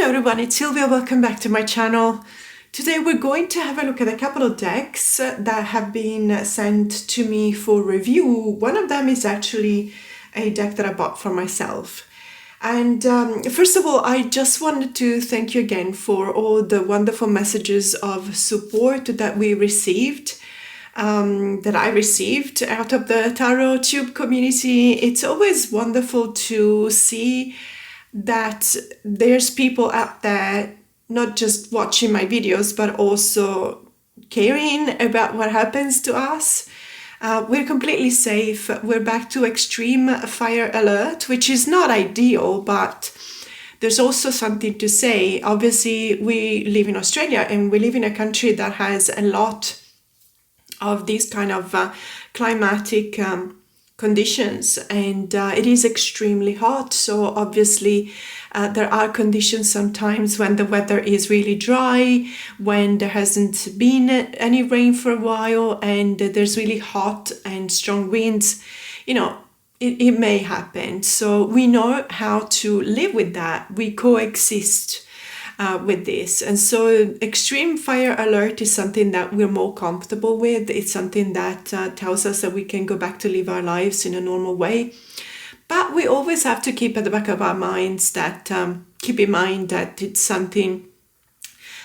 Hello everyone, it's Silvia. Welcome back to my channel. Today we're going to have a look at a couple of decks that have been sent to me for review. One of them is actually a deck that I bought for myself. And first of all, I just wanted to thank you again for all the wonderful messages of support that we received. That I received out of the Tarot Tube community. It's always wonderful to see that there's people out there not just watching my videos but also caring about what happens to us. We're completely safe. We're back to extreme fire alert, which is not ideal, but there's also something to say. Obviously, we live in Australia and we live in a country that has a lot of these kind of climatic conditions, and it is extremely hot. So obviously there are conditions sometimes when the weather is really dry, when there hasn't been any rain for a while, and there's really hot and strong winds. You know, it may happen. So we know how to live with that. We coexist with this. And so extreme fire alert is something that we're more comfortable with. It's something that tells us that we can go back to live our lives in a normal way. But we always have to keep at the back of our minds that, keep in mind that it's something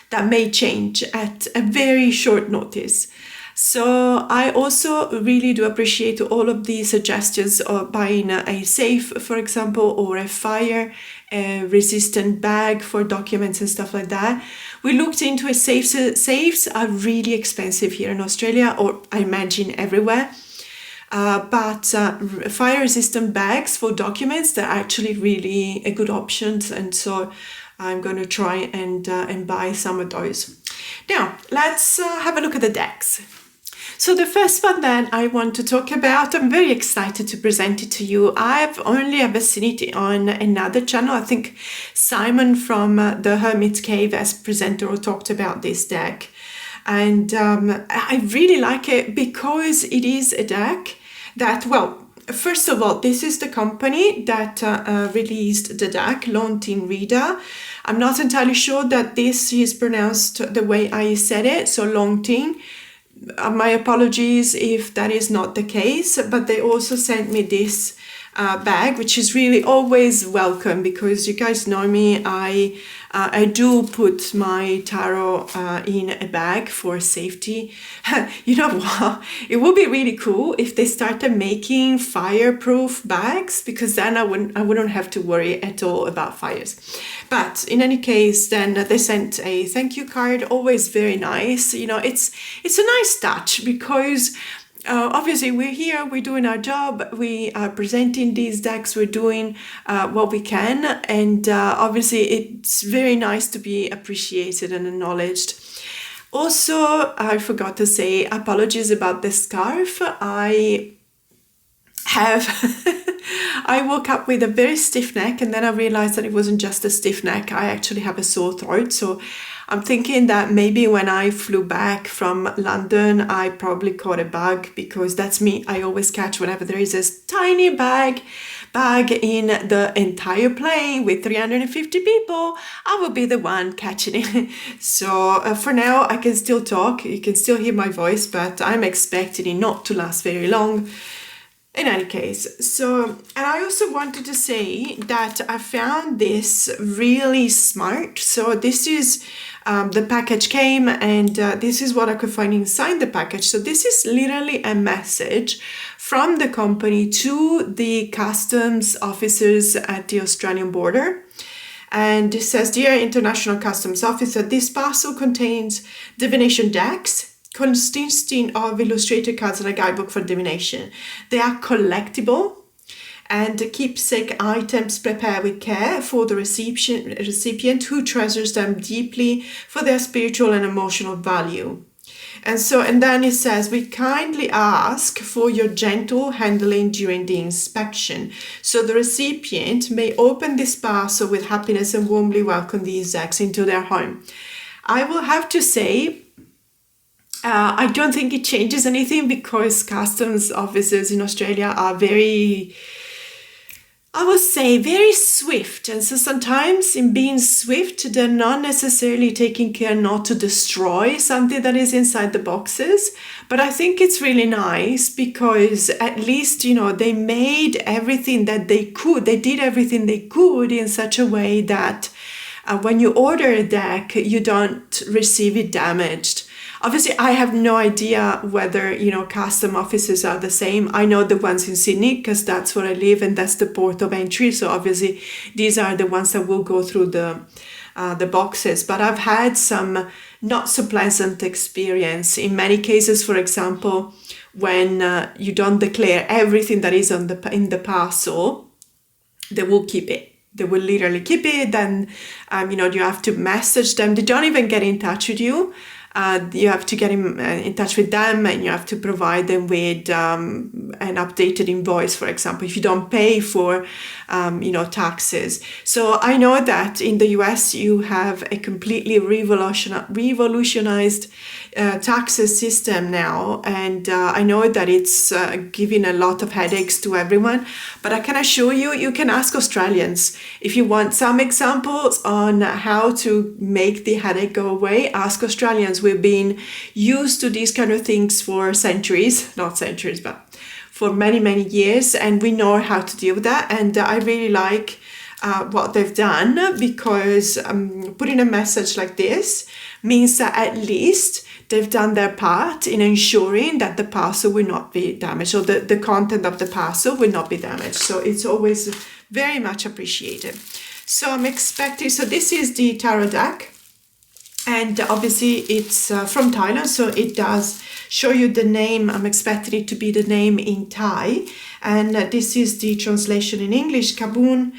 that may change at a very short notice. So I also really do appreciate all of the suggestions of buying a safe, for example, or a fire resistant bag for documents and stuff like that. We looked into it. Safes are really expensive here in Australia, or I imagine everywhere. But fire resistant bags for documents, they're actually really a good options. And so I'm going to try and buy some of those. Now, let's have a look at the decks. So the first one that I want to talk about, I'm very excited to present it to you. I've only ever seen it on another channel. I think Simon from the Hermit's Cave as presenter or talked about this deck. And I really like it because it is a deck that, well, first of all, this is the company that released the deck, Lontin Reader. I'm not entirely sure that this is pronounced the way I said it, so Lontin. My apologies if that is not the case, but they also sent me this bag, which is really always welcome because you guys know me. I do put my tarot in a bag for safety. You know what? It would be really cool if they started making fireproof bags, because then I wouldn't have to worry at all about fires. But in any case, then they sent a thank you card. Always very nice. You know, it's a nice touch because obviously we're here, we're doing our job, we are presenting these decks, we're doing what we can, and obviously it's very nice to be appreciated and acknowledged. Also, I forgot to say apologies about the scarf. I woke up with a very stiff neck, and then I realized that it wasn't just a stiff neck. I actually have a sore throat. So I'm thinking that maybe when I flew back from London, I probably caught a bug, because that's me. I always catch whenever there is a tiny bag in the entire plane with 350 people, I will be the one catching it. So for now, I can still talk. You can still hear my voice, but I'm expecting it not to last very long. In any case, so, and I also wanted to say that I found this really smart. So this is, the package came, and this is what I could find inside the package. So this is literally a message from the company to the customs officers at the Australian border. And it says, "Dear International Customs Officer, this parcel contains divination decks consisting of illustrated cards and a guidebook for divination. They are collectible and keepsake items prepared with care for the recipient who treasures them deeply for their spiritual and emotional value." And then it says, "We kindly ask for your gentle handling during the inspection, so the recipient may open this parcel with happiness and warmly welcome these decks into their home." I will have to say, I don't think it changes anything, because customs officers in Australia are very I would say very swift. And so sometimes in being swift, they're not necessarily taking care not to destroy something that is inside the boxes. But I think it's really nice because at least, they made everything that they could. They did everything they could in such a way that when you order a deck, you don't receive it damaged. Obviously, I have no idea whether, custom offices are the same. I know the ones in Sydney because that's where I live and that's the port of entry. So obviously, these are the ones that will go through the boxes. But I've had some not so pleasant experience. In many cases, for example, when you don't declare everything that is in the parcel, they will keep it. They will literally keep it. Then, you have to message them. They don't even get in touch with you. You have to get in touch with them and you have to provide them with an updated invoice, for example, if you don't pay for, taxes. So I know that in the US, you have a completely revolutionized taxes system now. And I know that it's giving a lot of headaches to everyone, but I can assure you, you can ask Australians. If you want some examples on how to make the headache go away, ask Australians. We've been used to these kind of things for centuries, not centuries, but for many, many years. And we know how to deal with that. And I really like what they've done because putting a message like this means that at least they've done their part in ensuring that the parcel will not be damaged or the content of the parcel will not be damaged. So it's always very much appreciated. So I'm expecting, so this is the tarot deck. And obviously it's from Thailand, so it does show you the name. I'm expecting it to be the name in Thai. And this is the translation in English, Kanbon.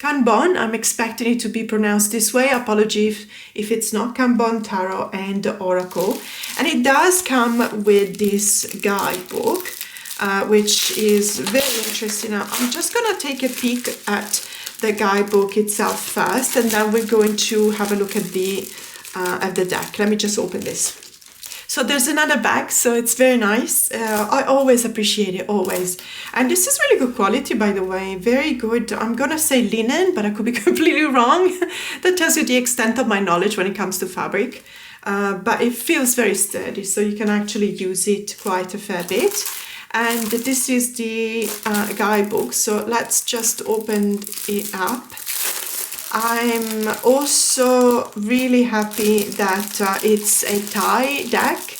I'm expecting it to be pronounced this way. Apologies if it's not. Kanbon, Tarot and Oracle. And it does come with this guidebook, which is very interesting. I'm just going to take a peek at the guidebook itself first, and then we're going to have a look at the deck. Let me just open this. So there's another bag, so it's very nice. I always appreciate it, always. And this is really good quality, by the way, very good. I'm gonna say linen, but I could be completely wrong. That tells you the extent of my knowledge when it comes to fabric. But it feels very sturdy, so you can actually use it quite a fair bit. And this is the guidebook, so let's just open it up. I'm also really happy that it's a Thai deck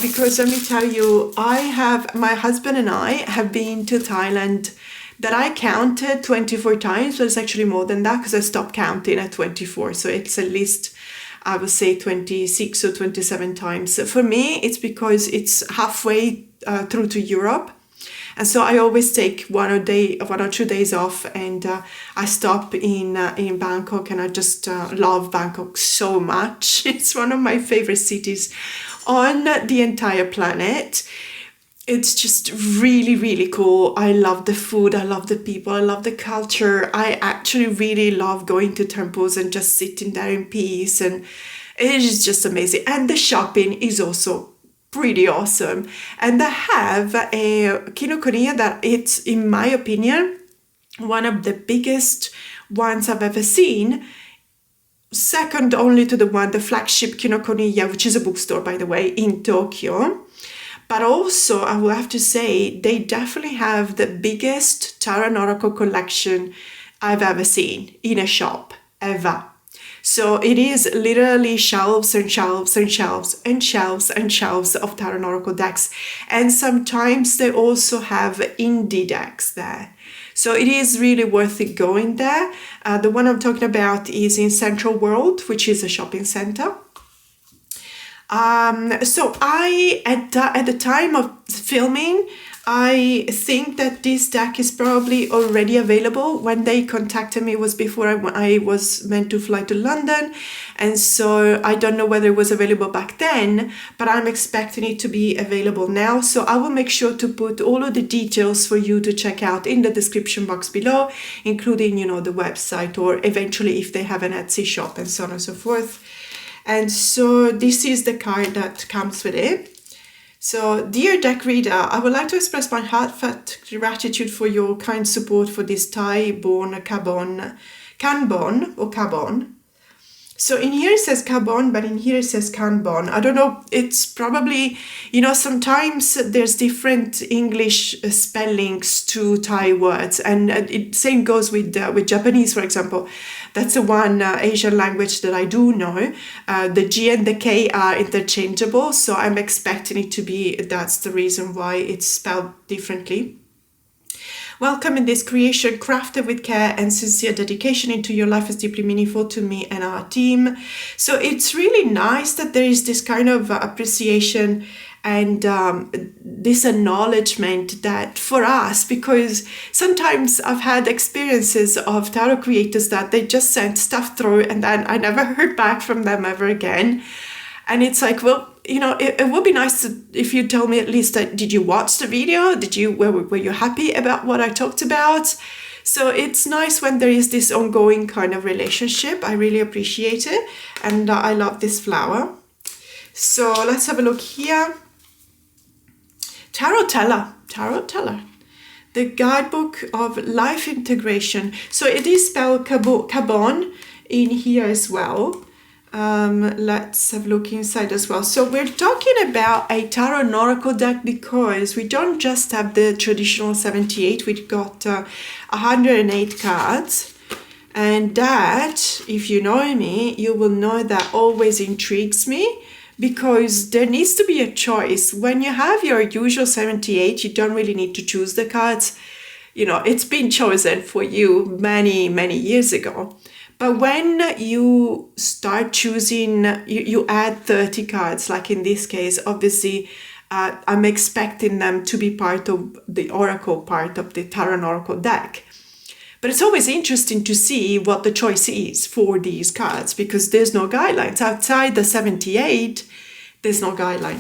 because let me tell you, my husband and I have been to Thailand that I counted 24 times, but it's actually more than that because I stopped counting at 24. So it's at least, I would say 26 or 27 times. For me, it's because it's halfway through to Europe. And so I always take 1 or 2 days off and I stop in Bangkok, and I just love Bangkok so much. It's one of my favorite cities on the entire planet. It's just really, really cool. I love the food. I love the people. I love the culture. I actually really love going to temples and just sitting there in peace. And it is just amazing. And the shopping is also pretty awesome. And I have a kinokuniya that it's, in my opinion, one of the biggest ones I've ever seen. Second only to the flagship kinokuniya, which is a bookstore, by the way, in Tokyo. But also, I will have to say, they definitely have the biggest Tarot and Oracle collection I've ever seen in a shop, ever. So it is literally shelves and shelves and shelves and shelves and shelves of Tarot and Oracle decks. And sometimes they also have indie decks there. So it is really worth it going there. The one I'm talking about is in Central World, which is a shopping center. So at the time of filming, I think that this deck is probably already available. When they contacted me, it was before I was meant to fly to London. And so I don't know whether it was available back then, but I'm expecting it to be available now. So I will make sure to put all of the details for you to check out in the description box below, including, the website, or eventually if they have an Etsy shop and so on and so forth. And so this is the card that comes with it. So, dear deck reader, I would like to express my heartfelt gratitude for your kind support for this Thai-born Kanbon or Kabon. So in here it says Kabon, but in here it says Kanbon. I don't know, it's probably, sometimes there's different English spellings to Thai words, and it same goes with Japanese, for example. That's the one Asian language that I do know. The G and the K are interchangeable, so I'm expecting it to be, that's the reason why it's spelled differently. Welcome in this creation, crafted with care and sincere dedication into your life, is deeply meaningful to me and our team. So it's really nice that there is this kind of appreciation and this acknowledgement that for us, because sometimes I've had experiences of tarot creators that they just sent stuff through and then I never heard back from them ever again. And it's like, well, it would be nice if you tell me at least that, did you watch the video? Were you happy about what I talked about? So it's nice when there is this ongoing kind of relationship. I really appreciate it. And I love this flower. So let's have a look here. Tarot Teller. The Guidebook of Life Integration. So it is spelled Kabon in here as well. Let's have a look inside as well. So we're talking about a tarot and oracle deck because we don't just have the traditional 78, we've got 108 cards. And that, if you know me, you will know that always intrigues me because there needs to be a choice. When you have your usual 78, you don't really need to choose the cards. It's been chosen for you many, many years ago. But when you start choosing, you add 30 cards, like in this case, obviously, I'm expecting them to be part of the oracle part of the Tarot and Oracle deck. But it's always interesting to see what the choice is for these cards because there's no guidelines. Outside the 78, there's no guideline.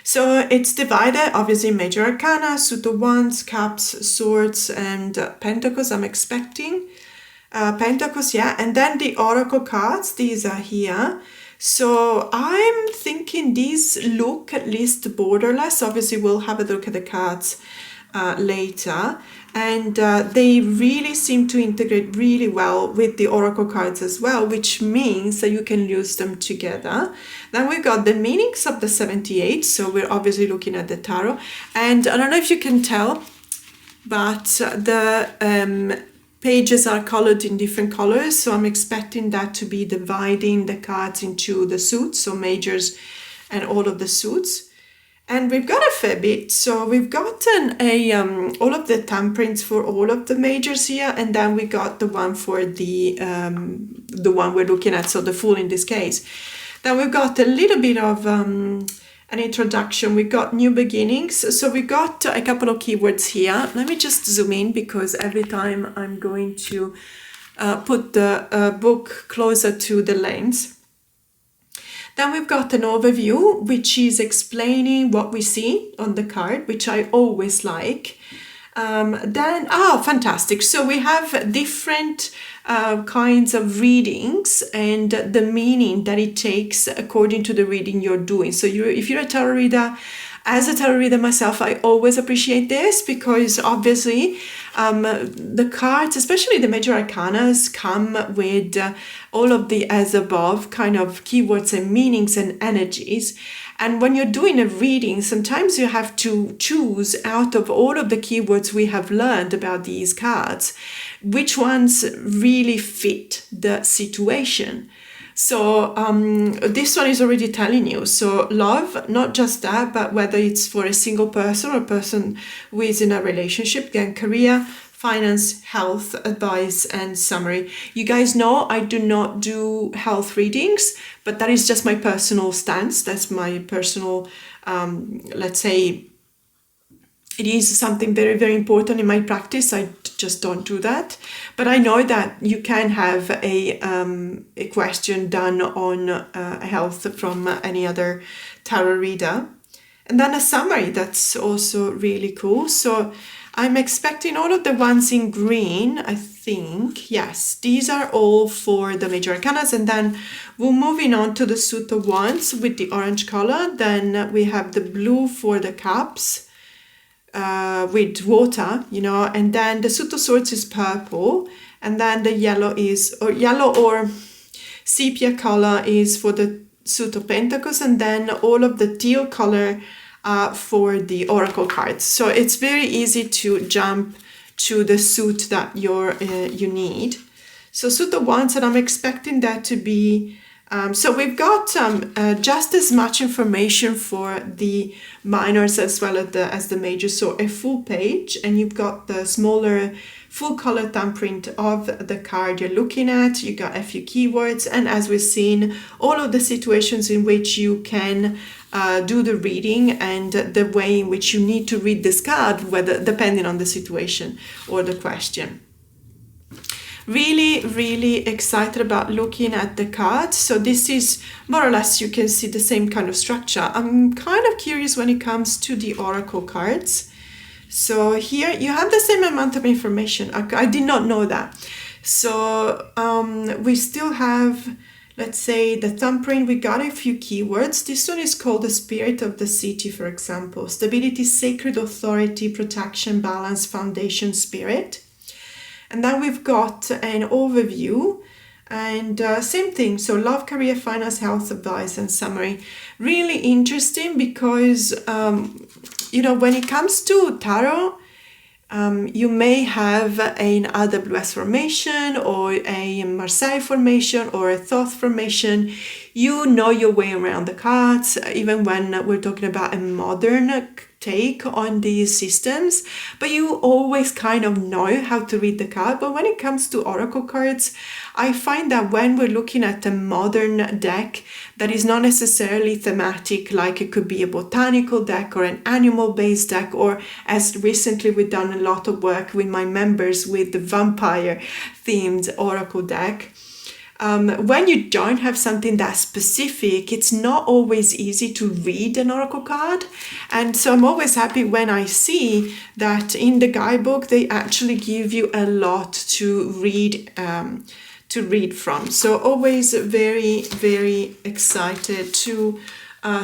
So it's divided, obviously, Major Arcana, Suit of Wands, Cups, Swords, and Pentacles, I'm expecting. Pentacles, yeah, and then the oracle cards, these are here. So I'm thinking these look at least borderless. Obviously we'll have a look at the cards later, and they really seem to integrate really well with the oracle cards as well, which means that you can use them together. Then we've got the meanings of the 78, so we're obviously looking at the tarot, and I don't know if you can tell, but the pages are colored in different colors, so I'm expecting that to be dividing the cards into the suits, so majors and all of the suits. And we've got a fair bit, so we've gotten all of the thumbprints for all of the majors here, and then we got the one for the one we're looking at, so the Fool in this case. Then we've got a little bit of an introduction. We got new beginnings. So we got a couple of keywords here. Let me just zoom in because every time I'm going to put the book closer to the lens. Then we've got an overview, which is explaining what we see on the card, which I always like. Fantastic. So we have different kinds of readings and the meaning that it takes according to the reading you're doing. So if you're a tarot reader, as a tarot reader myself, I always appreciate this because obviously the cards, especially the major arcanas, come with all of the as above kind of keywords and meanings and energies. And when you're doing a reading, sometimes you have to choose out of all of the keywords we have learned about these cards, which ones really fit the situation. So this one is already telling you. So love, not just that, but whether it's for a single person or a person who is in a relationship, then career, finance, health, advice, and summary. You guys know I do not do health readings, but that is just my personal stance. That's my personal, let's say, it is something very, very important in my practice. I just don't do that. But I know that you can have a question done on health from any other tarot reader. And then a summary, that's also really cool. So I'm expecting all of the ones in green, I think. Yes, these are all for the major arcanas, and then we're moving on to the suit of wands with the orange color. Then we have the blue for the cups with water, you know, and then the suit of swords is purple, and then the yellow or sepia color is for the suit of pentacles, and then all of the teal color for the oracle cards. So it's very easy to jump to the suit that you need. So suit of wands, and I'm expecting that to be so we've got just as much information for the minors as well as the majors. So a full page, and you've got the smaller full color thumbprint of the card you're looking at. You got a few keywords, and as we've seen, all of the situations in which you can do the reading and the way in which you need to read this card, whether depending on the situation or the question. Really, really excited about looking at the cards. So this is more or less, you can see the same kind of structure. I'm kind of curious when it comes to the oracle cards. So here you have the same amount of information. I did not know that. So we still have, let's say, the thumbprint. We got a few keywords. This one is called the spirit of the city, for example. Stability, sacred authority, protection, balance, foundation, spirit. And then we've got an overview, and same thing. So love, career, finance, health, advice, and summary. Really interesting because, you know, when it comes to tarot, you may have an RWS formation or a Marseille formation or a Thoth formation. You know your way around the cards, even when we're talking about a modern take on these systems, but you always kind of know how to read the card. But when it comes to oracle cards, I find that when we're looking at a modern deck that is not necessarily thematic, like it could be a botanical deck or an animal-based deck, or as recently we've done a lot of work with my members with the vampire-themed oracle deck, when you don't have something that specific, it's not always easy to read an oracle card. And so I'm always happy when I see that in the guidebook, they actually give you a lot to read from. So always very, very excited to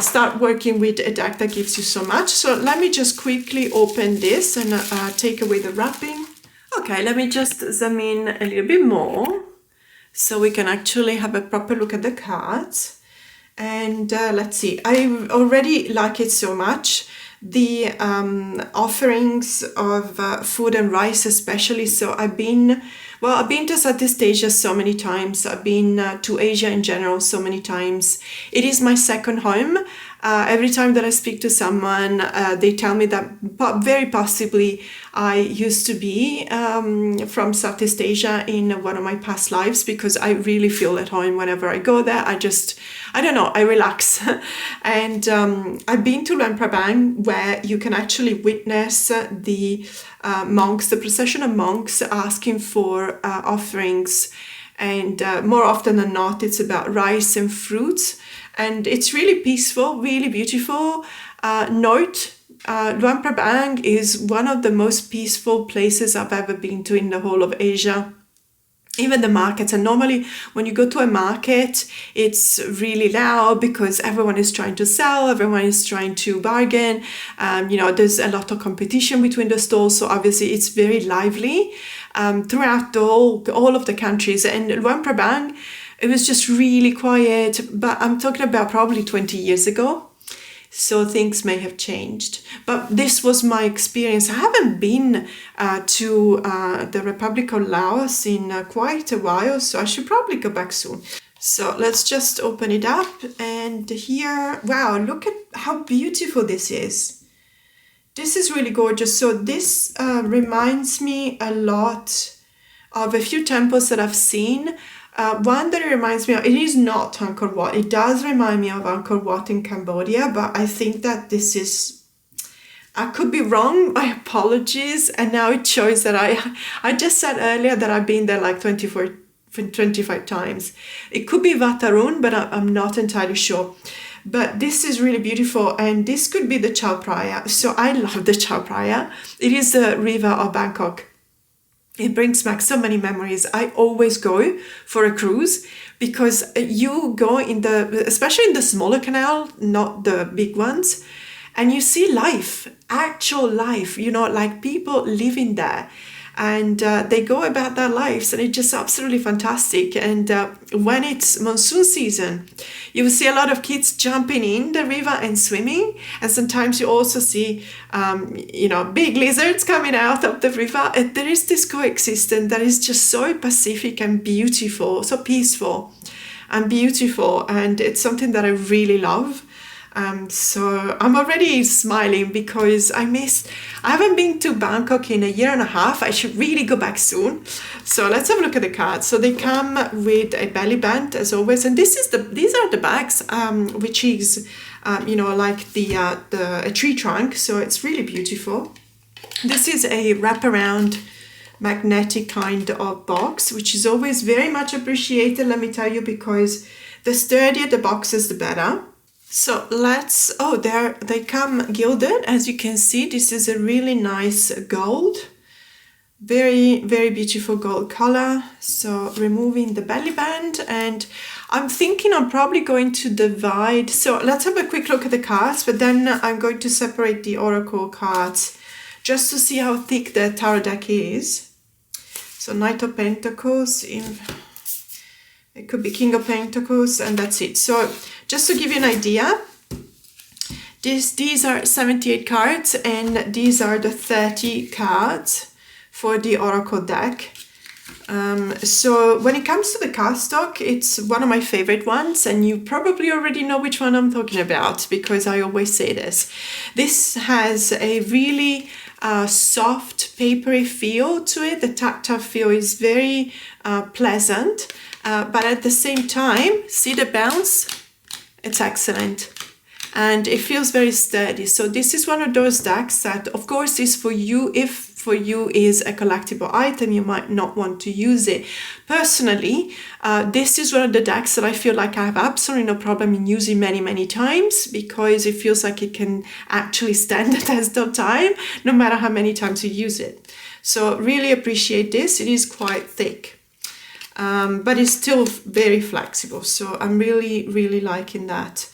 start working with a deck that gives you so much. So let me just quickly open this and take away the wrapping. Okay, let me just zoom in a little bit more, so we can actually have a proper look at the cards. And let's see, I already like it so much. The offerings of food and rice especially. So I've been to Southeast Asia so many times. I've been to Asia in general so many times. It is my second home. Every time that I speak to someone, they tell me that very possibly I used to be from Southeast Asia in one of my past lives, because I really feel at home whenever I go there. I don't know, I relax. And I've been to Luang Prabang, where you can actually witness the monks, the procession of monks asking for offerings. And more often than not, it's about rice and fruits. And it's really peaceful, really beautiful. Note, Luang Prabang is one of the most peaceful places I've ever been to in the whole of Asia. Even the markets, and normally when you go to a market, it's really loud because everyone is trying to sell, everyone is trying to bargain. You know, there's a lot of competition between the stalls, so obviously it's very lively throughout all of the countries. And Luang Prabang, it was just really quiet, but I'm talking about probably 20 years ago. So things may have changed. But this was my experience. I haven't been to the Republic of Laos in quite a while, so I should probably go back soon. So let's just open it up. And here, wow, look at how beautiful this is. This is really gorgeous. So this reminds me a lot of a few temples that I've seen. One that it reminds me of, it is not Angkor Wat. It does remind me of Angkor Wat in Cambodia, but I think that this is, I could be wrong, my apologies. And now it shows that I just said earlier that I've been there like 25 times. It could be Vatarun, but I'm not entirely sure. But this is really beautiful, and this could be the Chao Phraya. So I love the Chao Phraya. It is the river of Bangkok. It brings back so many memories. I always go for a cruise because you go especially in the smaller canal, not the big ones, and you see life, actual life, like people living there. And they go about their lives, and it's just absolutely fantastic. And when it's monsoon season, you will see a lot of kids jumping in the river and swimming. And sometimes you also see, big lizards coming out of the river. And there is this coexistence that is just so pacific and beautiful, so peaceful and beautiful. And it's something that I really love. So I'm already smiling because I haven't been to Bangkok in a year and a half. I should really go back soon. So let's have a look at the cards. So they come with a belly band as always, and these are the bags, which is like a tree trunk. So it's really beautiful. This is a wraparound magnetic kind of box, which is always very much appreciated. Let me tell you, because the sturdier the boxes, the better. So they come gilded. As you can see, this is a really nice gold, very, very beautiful gold color. So removing the belly band, and I'm thinking I'm probably going to divide. So let's have a quick look at the cards, but then I'm going to separate the oracle cards just to see how thick the tarot deck is. So Knight of Pentacles, it could be King of Pentacles, and that's it. So just to give you an idea, these are 78 cards, and these are the 30 cards for the Oracle deck. So when it comes to the cardstock, it's one of my favorite ones, and you probably already know which one I'm talking about because I always say this. This has a really soft, papery feel to it. The tactile feel is very pleasant, but at the same time, see the bounce? It's excellent. And it feels very sturdy. So this is one of those decks that, of course, is for you. If for you is a collectible item, you might not want to use it. Personally, this is one of the decks that I feel like I have absolutely no problem in using many, many times, because it feels like it can actually stand the test of time, no matter how many times you use it. So really appreciate this. It is quite thick, but it's still very flexible. So I'm really, really liking that.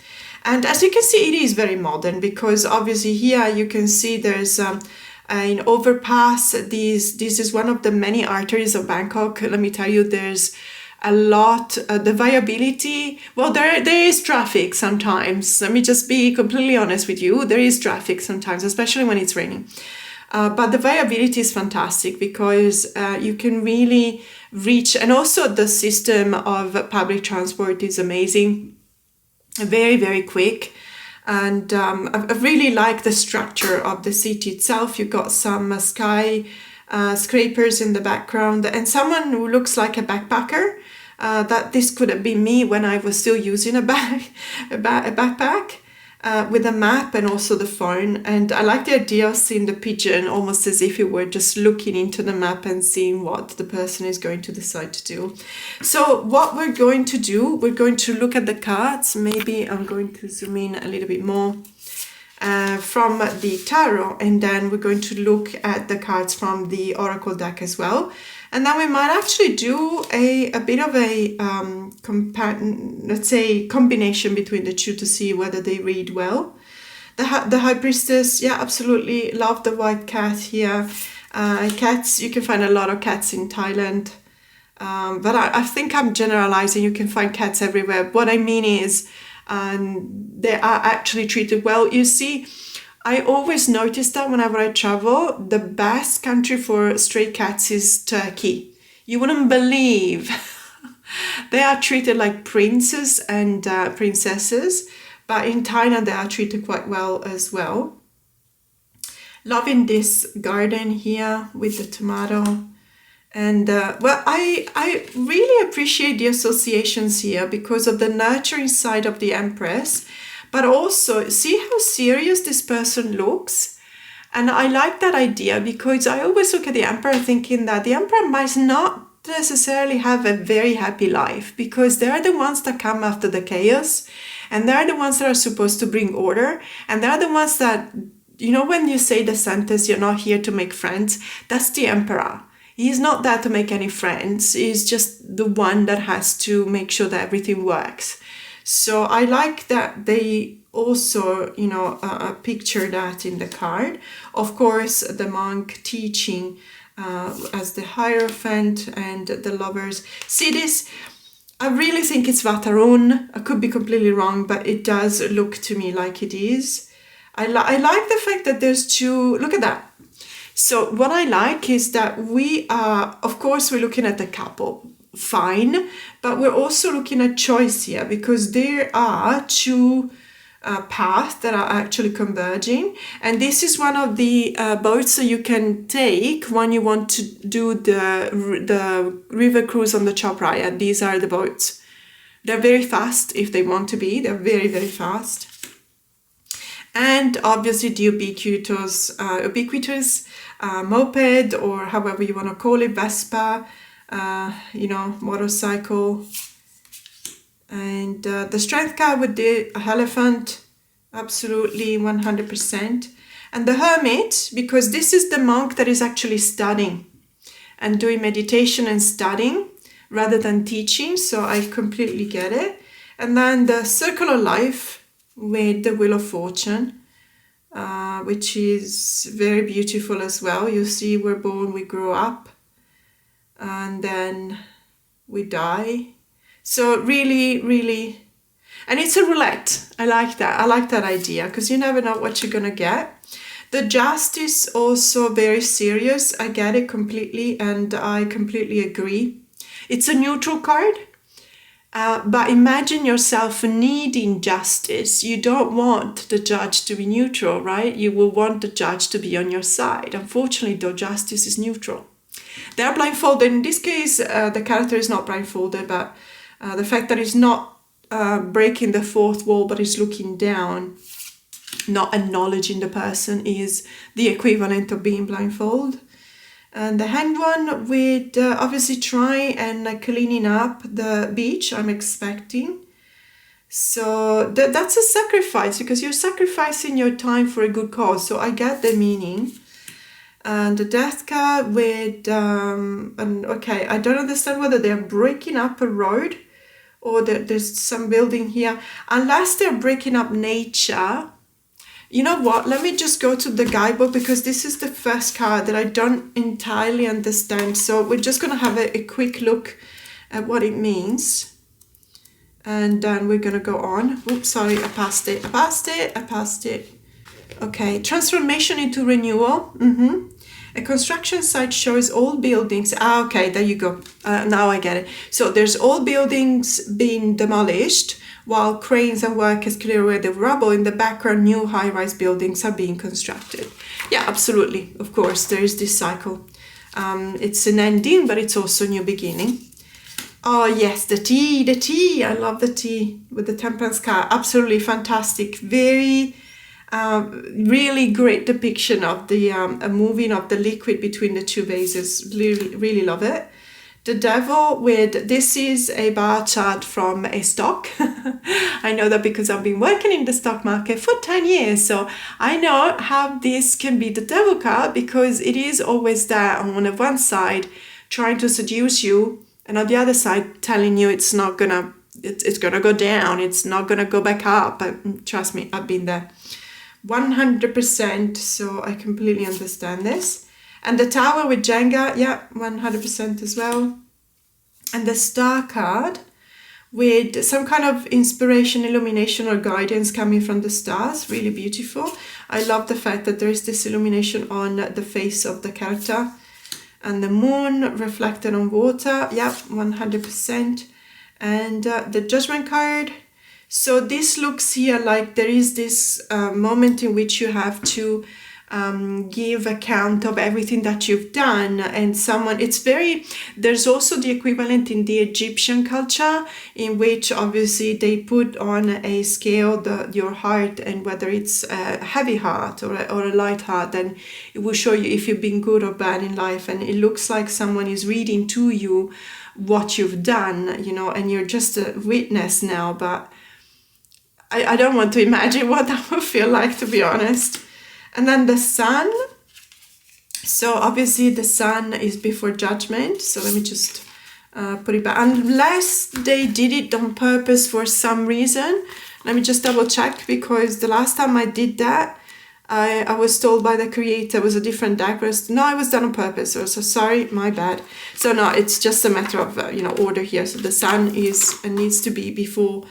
And as you can see, it is very modern, because obviously here you can see there's an overpass. This is one of the many arteries of Bangkok. Let me tell you, there's a lot, the viability, well, there is traffic sometimes. Let me just be completely honest with you. There is traffic sometimes, especially when it's raining. But the viability is fantastic, because you can really reach, and also the system of public transport is amazing. Very, very quick. And I really like the structure of the city itself. You've got some sky scrapers in the background, and someone who looks like a backpacker. That this could have been me when I was still using a backpack with a map and also the phone. And I like the idea of seeing the pigeon almost as if you were just looking into the map and seeing what the person is going to decide to do. So what we're going to do, we're going to look at the cards. Maybe I'm going to zoom in a little bit more from the tarot, and then we're going to look at the cards from the Oracle deck as well. And then we might actually do a bit of a, let's say, combination between the two to see whether they read well. The High Priestess, yeah, absolutely love the white cat here. Cats, you can find a lot of cats in Thailand. But I think I'm generalizing. You can find cats everywhere. What I mean is they are actually treated well. You see, I always notice that whenever I travel, the best country for stray cats is Turkey. You wouldn't believe. They are treated like princes and princesses, but in Thailand they are treated quite well as well. Loving this garden here with the tomato. And well, I really appreciate the associations here because of the nurturing side of the Empress. But also, see how serious this person looks? And I like that idea, because I always look at the Emperor thinking that the Emperor might not necessarily have a very happy life, because they are the ones that come after the chaos. And they're the ones that are supposed to bring order. And they're the ones that, when you say the sentence, you're not here to make friends, that's the emperor. He's not there to make any friends. He's just the one that has to make sure that everything works. So I like that they also, picture that in the card. Of course, the monk teaching as the Hierophant and the lovers. See this? I really think it's Vataron. I could be completely wrong, but it does look to me like it is. I like the fact that there's two. Look at that. So what I like is that we are, of course, we're looking at the couple. Fine, but we're also looking at choice here because there are two paths that are actually converging, and this is one of the boats that you can take when you want to do the river cruise on the Chopraya. These are the boats. They're very fast if they want to be. They're very, very fast. And obviously the ubiquitous moped, or however you want to call it, Vespa, motorcycle. And the strength card with the elephant, absolutely 100%. And the hermit, because this is the monk that is actually studying and doing meditation and studying rather than teaching. So I completely get it. And then the circle of life with the Wheel of Fortune, which is very beautiful as well. You see, we're born, we grow up, and then we die. So really, really, and it's a roulette. I like that. I like that idea because you never know what you're going to get. The Justice, also very serious. I get it completely, and I completely agree. It's a neutral card, but imagine yourself needing justice. You don't want the judge to be neutral, right? You will want the judge to be on your side. Unfortunately, though, justice is neutral. They are blindfolded. In this case, the character is not blindfolded, but the fact that he's not breaking the fourth wall, but he's looking down, not acknowledging the person, is the equivalent of being blindfolded. And the Hanged One with obviously try and cleaning up the beach, I'm expecting. So that's a sacrifice because you're sacrificing your time for a good cause. So I get the meaning. And the Death card with, okay, I don't understand whether they're breaking up a road or there's some building here. Unless they're breaking up nature. You know what? Let me just go to the guidebook because this is the first card that I don't entirely understand. So we're just going to have a quick look at what it means. And then we're going to go on. Oops, sorry, I passed it. Okay, transformation into renewal. A construction site shows old buildings. Okay, there you go. Now I get it. So there's old buildings being demolished while cranes and workers clear away the rubble. In the background, new high-rise buildings are being constructed. Yeah, absolutely. Of course, there is this cycle. It's an ending, but it's also a new beginning. Oh, yes, the tea. I love the tea with the Temperance card. Absolutely fantastic. Very... really great depiction of the moving of the liquid between the two vases. Really, really love it. The Devil with, this is a bar chart from a stock. I know that because I've been working in the stock market for 10 years. So I know how this can be the Devil card because it is always there on one side trying to seduce you, and on the other side telling you it's not gonna, it's gonna go down. It's not gonna go back up. But trust me, I've been there. 100%, so I completely understand this. And the Tower with Jenga, yeah, 100% as well. And the Star card with some kind of inspiration, illumination or guidance coming from the stars, really beautiful. I love the fact that there is this illumination on the face of the character. And the Moon reflected on water, yeah, 100%. And the Judgment card. So this looks here like there is this moment in which you have to give account of everything that you've done, and someone, it's very, there's also the equivalent in the Egyptian culture in which obviously they put on a scale your heart, and whether it's a heavy heart or a light heart, then it will show you if you've been good or bad in life, and it looks like someone is reading to you what you've done, and you're just a witness now. But I don't want to imagine what that would feel like, to be honest. And then the sun. So obviously the sun is before judgment. So let me just put it back. Unless they did it on purpose for some reason. Let me just double check, because the last time I did that, I was told by the creator it was a different deck. No, it was done on purpose. So sorry, my bad. So no, it's just a matter of order here. So the sun needs to be before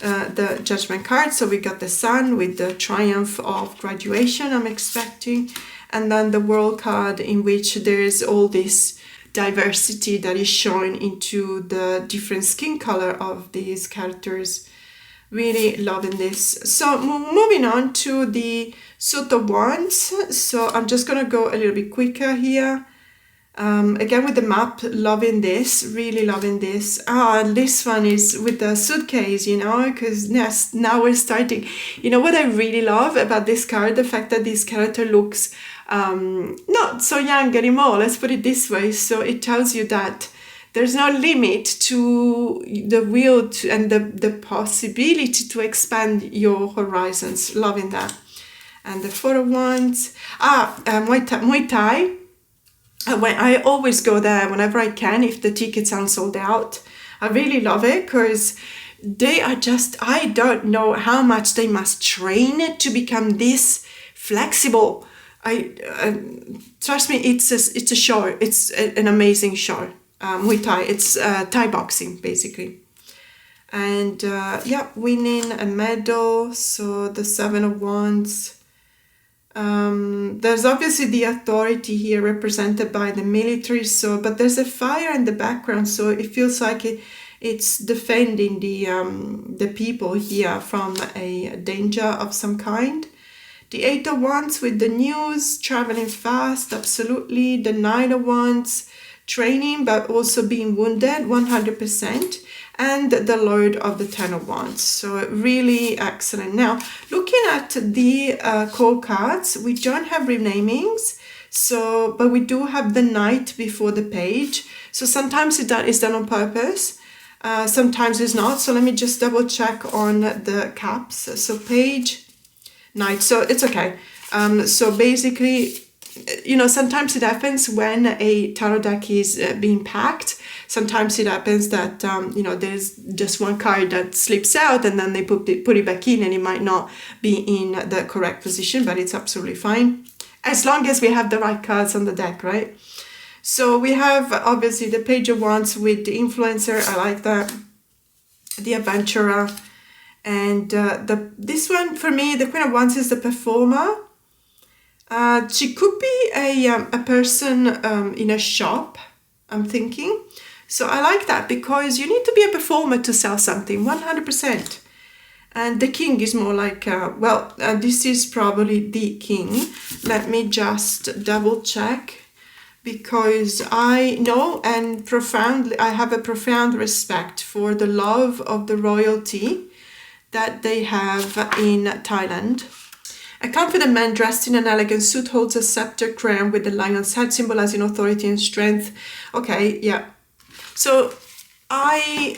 the judgment card. So we got the sun with the triumph of graduation I'm expecting, and then the world card, in which there is all this diversity that is shown into the different skin color of these characters. Really loving this. So moving on to the Suit of Wands. So I'm just gonna go a little bit quicker here. Again with the map, loving this, really loving this. This one is with the suitcase, because yes, now we're starting. You know what I really love about this card? The fact that this character looks not so young anymore, let's put it this way. So it tells you that there's no limit to the will and the possibility to expand your horizons. Loving that. And the Four of Wands. Muay Thai. I always go there whenever I can if the tickets aren't sold out. I really love it, because they are just, I don't know how much they must train to become this flexible. Trust me, it's a show. It's an amazing show. Muay Thai, it's Thai boxing basically. And winning a medal. So the Seven of Wands. There's obviously the authority here represented by the military, but there's a fire in the background, so it feels like it's defending the people here from a danger of some kind. The Eight of Wands with the news, traveling fast, absolutely. The Nine of Wands, training but also being wounded 100%. And the Lord of the Ten of Wands. So really excellent. Now, looking at the core cards, we don't have renamings, but we do have the Knight before the page. So sometimes it's done on purpose, sometimes it's not. So let me just double check on the caps. So page, Knight, so it's okay. So basically, sometimes it happens when a tarot deck is being packed. Sometimes it happens that, there's just one card that slips out and then they put it back in, and it might not be in the correct position, but it's absolutely fine. As long as we have the right cards on the deck, right? So we have, obviously, the Page of Wands with the Influencer. I like that. The Adventurer. And this one, for me, the Queen of Wands is the Performer. She could be a person in a shop, I'm thinking. So I like that, because you need to be a performer to sell something, 100%. And the King is more like, this is probably the King. Let me just double check, because I know I have a profound respect for the love of the royalty that they have in Thailand. A confident man dressed in an elegant suit holds a scepter crowned with the lion's head, symbolizing authority and strength. Okay, yeah. So I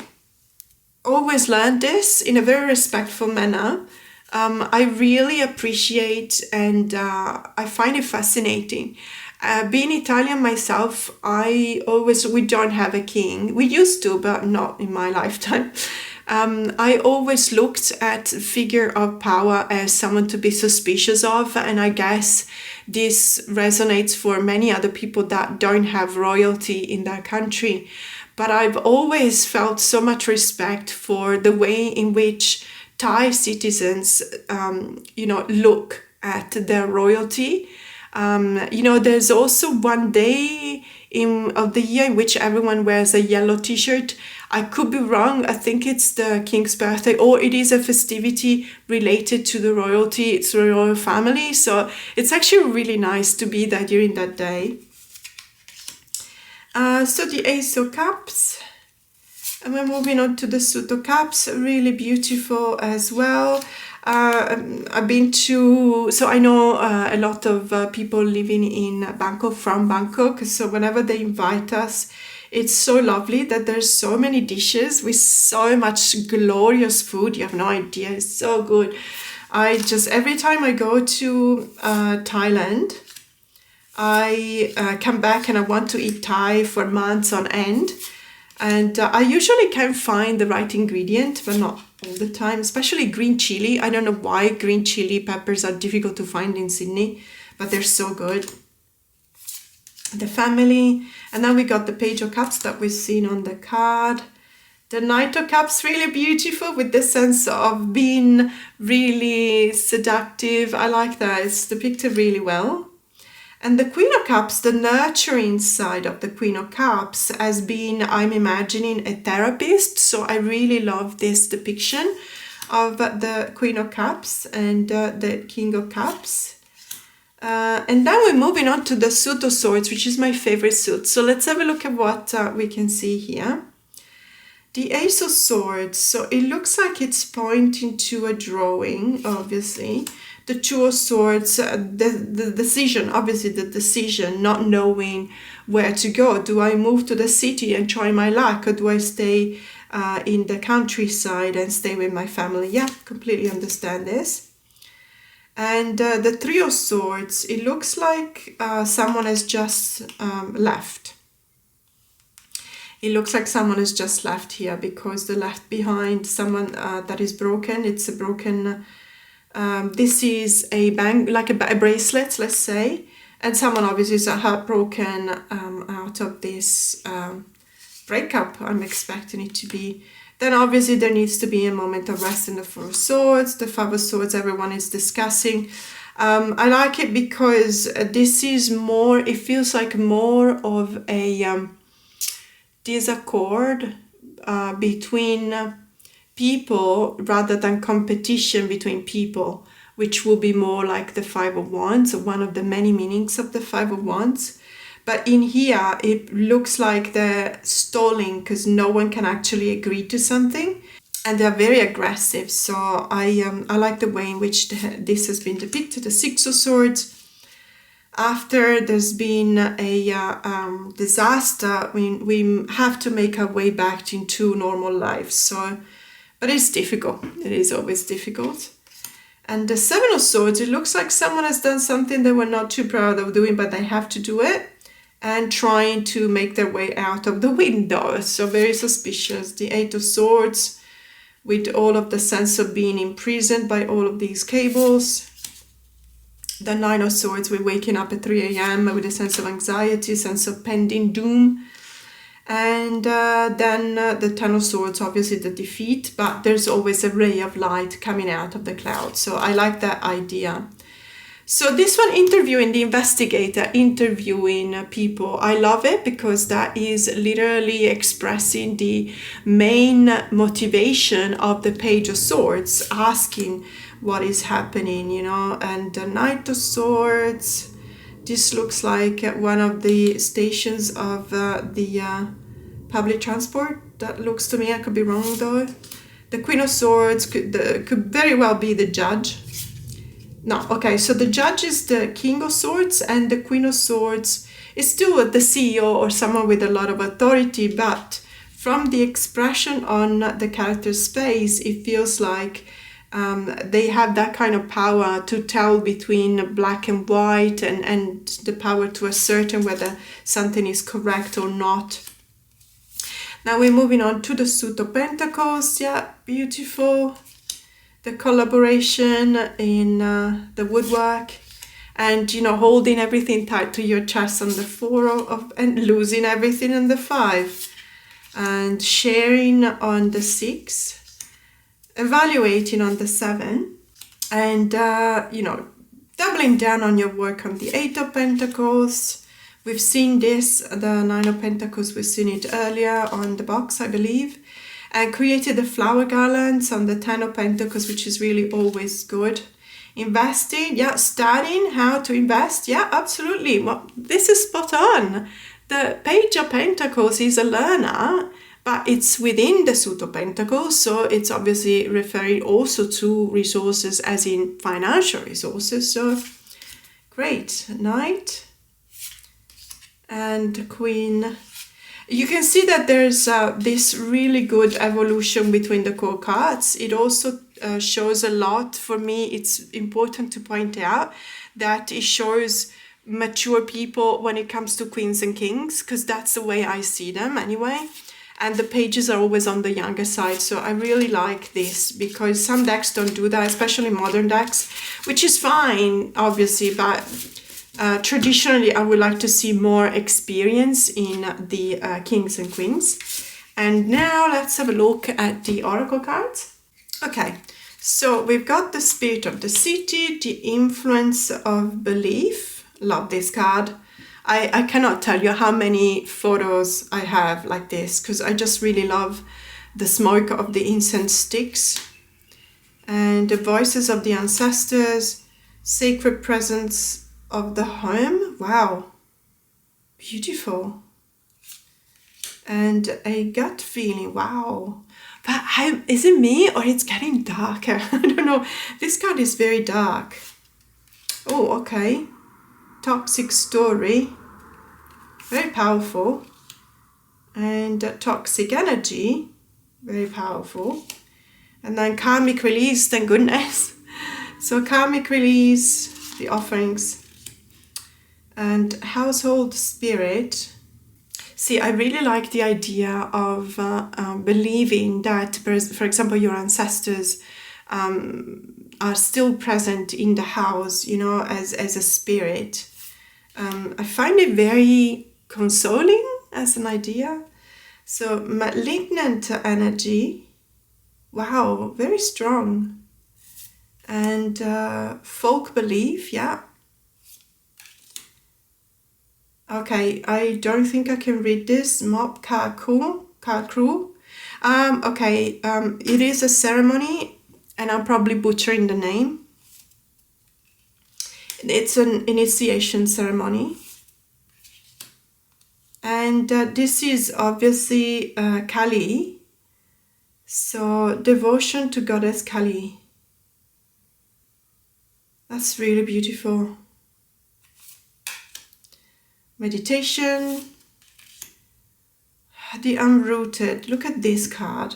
always learned this in a very respectful manner. I really appreciate and I find it fascinating. Being Italian myself, we don't have a king. We used to, but not in my lifetime. I always looked at figure of power as someone to be suspicious of, and I guess this resonates for many other people that don't have royalty in their country. But I've always felt so much respect for the way in which Thai citizens, look at their royalty. There's also one day of the year in which everyone wears a yellow t-shirt. I could be wrong. I think it's the king's birthday, or it is a festivity related to the royalty. It's the royal family. So it's actually really nice to be there during that day. So the Ace of Cups. And we're moving on to the Suit of Cups. Really beautiful as well. I know a lot of people living in Bangkok, from Bangkok. So whenever they invite us, It's so lovely that there's so many dishes with so much glorious food. You have no idea. It's so good. Every time I go to Thailand, I come back and I want to eat Thai for months on end. And I usually can find the right ingredient, but not all the time, especially green chili. I don't know why green chili peppers are difficult to find in Sydney, but they're so good. The family, and then we got the Page of Cups that we've seen on the card. The Knight of Cups, really beautiful with the sense of being really seductive. I like that, it's depicted really well. And the Queen of Cups, the nurturing side of the Queen of Cups has been, I'm imagining, a therapist. So I really love this depiction of the Queen of Cups and the King of Cups. And then we're moving on to the Suit of Swords, which is my favorite suit. So let's have a look at what we can see here. The Ace of Swords, so it looks like it's pointing to a drawing, obviously. The Two of Swords, the decision, obviously the decision, not knowing where to go. Do I move to the city and try my luck, or do I stay in the countryside and stay with my family? Yeah, completely understand this. And the Three of Swords, it looks like someone has just left. It looks like someone has just left here because they left behind someone that is broken. It's a broken... this is a bang, like a bracelet, let's say, and someone obviously is heartbroken out of this breakup. I'm expecting it to be. Then obviously there needs to be a moment of rest in the Four of Swords. The Five of Swords, everyone is discussing. I like it because this is more, it feels like more of a disaccord between people rather than competition between people, which will be more like the Five of Wands, one of the many meanings of the Five of Wands. But in here, it looks like they're stalling because no one can actually agree to something. And they're very aggressive. So I like the way in which this has been depicted. The Six of Swords. After there's been a disaster, we have to make our way back into normal life. So, but it's difficult. It is always difficult. And the Seven of Swords, it looks like someone has done something they were not too proud of doing, but they have to do it. And trying to make their way out of the window. So very suspicious. The Eight of Swords, with all of the sense of being imprisoned by all of these cables. The Nine of Swords, we're waking up at 3 a.m. with a sense of anxiety, sense of pending doom. And then the Ten of Swords, obviously the defeat, but there's always a ray of light coming out of the cloud. So I like that idea. So this one, interviewing the investigator, interviewing people, I love it because that is literally expressing the main motivation of the Page of Swords, asking what is happening, you know. And the Knight of Swords, this looks like one of the stations of the public transport. That looks to me, I could be wrong though. The Queen of Swords could very well be the judge. No, okay, so the judge is the King of Swords, and the Queen of Swords is still the CEO or someone with a lot of authority, but from the expression on the character's face, it feels like they have that kind of power to tell between black and white, and the power to ascertain whether something is correct or not. Now we're moving on to the Suit of Pentacles. Yeah, beautiful. The collaboration in the woodwork, and you know, holding everything tight to your chest on the Four of, and losing everything on the Five, and sharing on the Six, evaluating on the Seven, and you know, doubling down on your work on the Eight of Pentacles. We've seen this, the Nine of Pentacles, we've seen it earlier on the box, I believe. And created the flower garlands on the Ten of Pentacles, which is really always good. Investing, yeah, studying how to invest, yeah, absolutely. Well, this is spot on. The Page of Pentacles is a learner, but it's within the Suit of Pentacles, so it's obviously referring also to resources, as in financial resources. So great. Knight and Queen. You can see that there's this really good evolution between the core cards. It also shows a lot. For me, it's important to point out that it shows mature people when it comes to queens and kings, because that's the way I see them anyway. And the pages are always on the younger side. So I really like this, because some decks don't do that, especially modern decks, which is fine, obviously, but traditionally, I would like to see more experience in the kings and queens. And now let's have a look at the oracle cards. Okay, so we've got the spirit of the city, the influence of belief. Love this card. I cannot tell you how many photos I have like this, because I just really love the smoke of the incense sticks. And the voices of the ancestors, sacred presence of the home. Wow, beautiful. And a gut feeling. Wow, but is it me or it's getting darker? I don't know. This card is very dark. Oh, okay. Toxic story, very powerful. And toxic energy, very powerful. And then karmic release, thank goodness. So karmic release, the offerings. And household spirit. See, I really like the idea of believing that, for example, your ancestors are still present in the house, you know, as a spirit. I find it very consoling as an idea. So malignant energy, wow, very strong. And folk belief, yeah. Okay, I don't think I can read this. Mob card crew. Okay, it is a ceremony, and I'm probably butchering the name. It's an initiation ceremony. And this is obviously Kali. So devotion to goddess Kali. That's really beautiful. Meditation. The unrooted. Look at this card.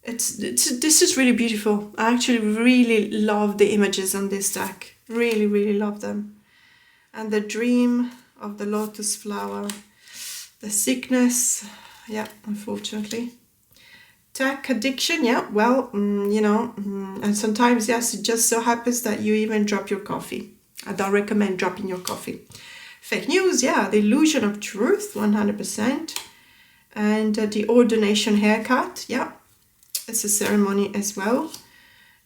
This is really beautiful. I actually really love the images on this deck. Really, really love them. And the dream of the lotus flower. The sickness. Yeah, unfortunately. Tech addiction. Yeah, well, you know, and sometimes, yes, it just so happens that you even drop your coffee. I don't recommend dropping your coffee. Fake news, yeah, the illusion of truth, 100%. And the ordination haircut, yeah, it's a ceremony as well.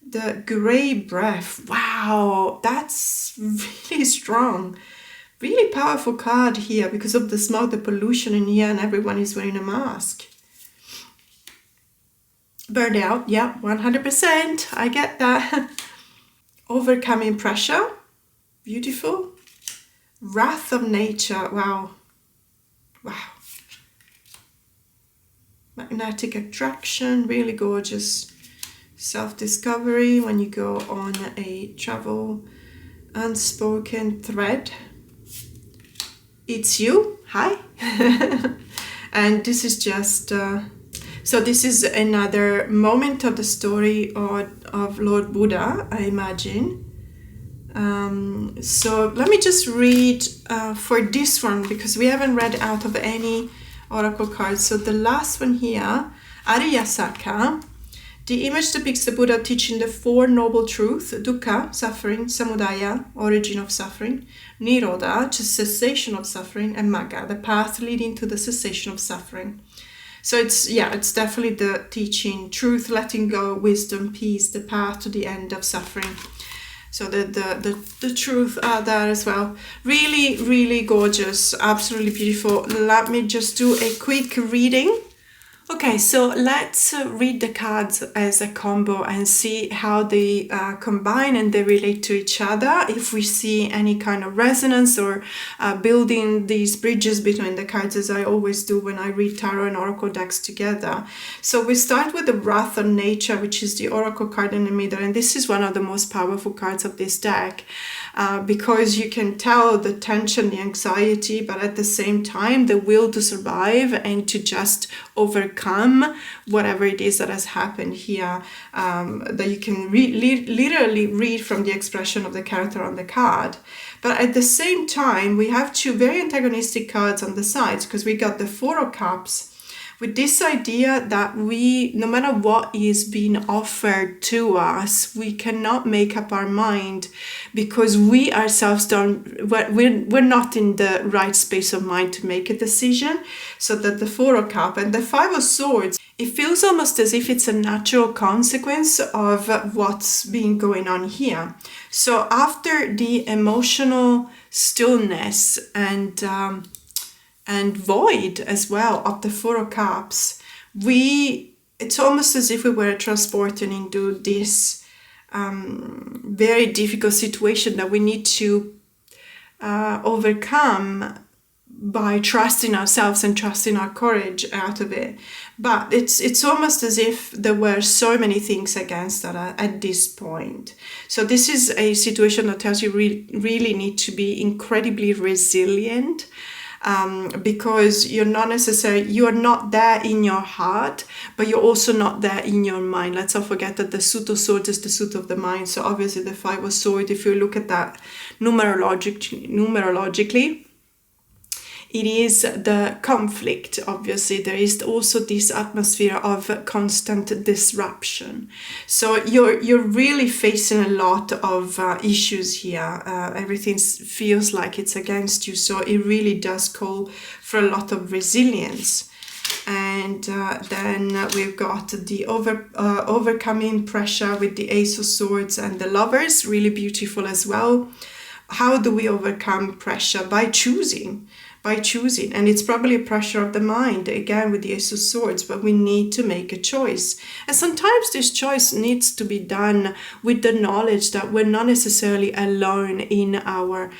The grey breath, wow, that's really strong. Really powerful card here because of the smoke, the pollution in here, and everyone is wearing a mask. Burned out, yeah, 100%, I get that. Overcoming pressure, beautiful. Wrath of nature, wow. Wow. Magnetic attraction, really gorgeous. Self-discovery when you go on a travel. Unspoken thread. It's you, hi. And this is just, so this is another moment of the story of Lord Buddha, I imagine. So let me just read for this one, because we haven't read out of any oracle cards. So the last one here, Ariyasaka. The image depicts the Buddha teaching the four noble truths: dukkha, suffering; samudaya, origin of suffering; nirodha, cessation of suffering; and magga, the path leading to the cessation of suffering. So it's definitely the teaching, truth, letting go, wisdom, peace, the path to the end of suffering. So the truth are there as well. Really, really gorgeous, absolutely beautiful. Let me just do a quick reading. Okay, so let's read the cards as a combo and see how they combine and they relate to each other. If we see any kind of resonance or building these bridges between the cards, as I always do when I read tarot and oracle decks together. So we start with the Wrath of Nature, which is the oracle card in the middle, and this is one of the most powerful cards of this deck. because you can tell the tension, the anxiety, but at the same time, the will to survive and to just overcome whatever it is that has happened here, that you can literally read from the expression of the character on the card. But at the same time, we have two very antagonistic cards on the sides, because we got the Four of Cups with this idea that we, no matter what is being offered to us, we cannot make up our mind because we ourselves we're not in the right space of mind to make a decision. So that the Four of Cups and the Five of Swords, it feels almost as if it's a natural consequence of what's been going on here. So after the emotional stillness and void as well of the Four of Cups, it's almost as if we were transported into this very difficult situation that we need to overcome by trusting ourselves and trusting our courage out of it. But it's almost as if there were so many things against that at this point. So this is a situation that tells you really need to be incredibly resilient, because you're not there in your heart, but you're also not there in your mind. Let's not forget that the Suit of Swords is the suit of the mind. So obviously the Five of Swords, if you look at that numerologically, it is the conflict. Obviously, there is also this atmosphere of constant disruption. So you're really facing a lot of issues here. Everything feels like it's against you. So it really does call for a lot of resilience. And then we've got the overcoming pressure with the Ace of Swords and the Lovers, really beautiful as well. How do we overcome pressure? By choosing. And it's probably a pressure of the mind, again with the Ace of Swords, but we need to make a choice. And sometimes this choice needs to be done with the knowledge that we're not necessarily alone in our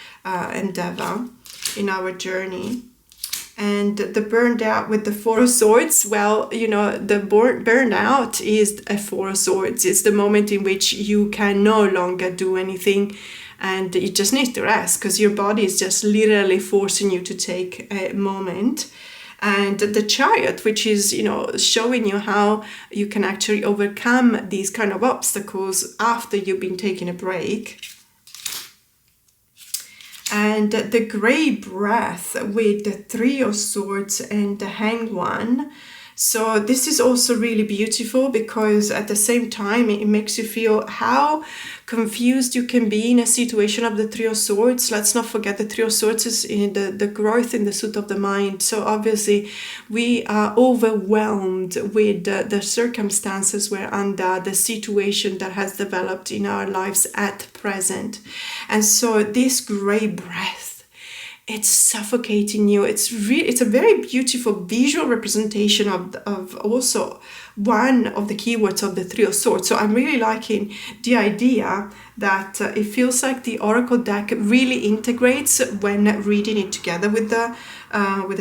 endeavor, in our journey. And the burned out with the Four of Swords, well, the burnout is a Four of Swords. It's the moment in which you can no longer do anything and you just need to rest because your body is just literally forcing you to take a moment. And the Chariot, which is, showing you how you can actually overcome these kind of obstacles after you've been taking a break. And the Grey Breath with the Three of Swords and the Hanged One. So this is also really beautiful because at the same time it makes you feel how confused you can be in a situation of the Three of Swords. Let's not forget the Three of Swords is in the growth in the suit of the mind. So obviously we are overwhelmed with the circumstances we're under, the situation that has developed in our lives at present. And so this Grey Breath, it's suffocating you. It's a very beautiful visual representation of also one of the keywords of the Three of Swords. So I'm really liking the idea that it feels like the Oracle deck really integrates when reading it together with the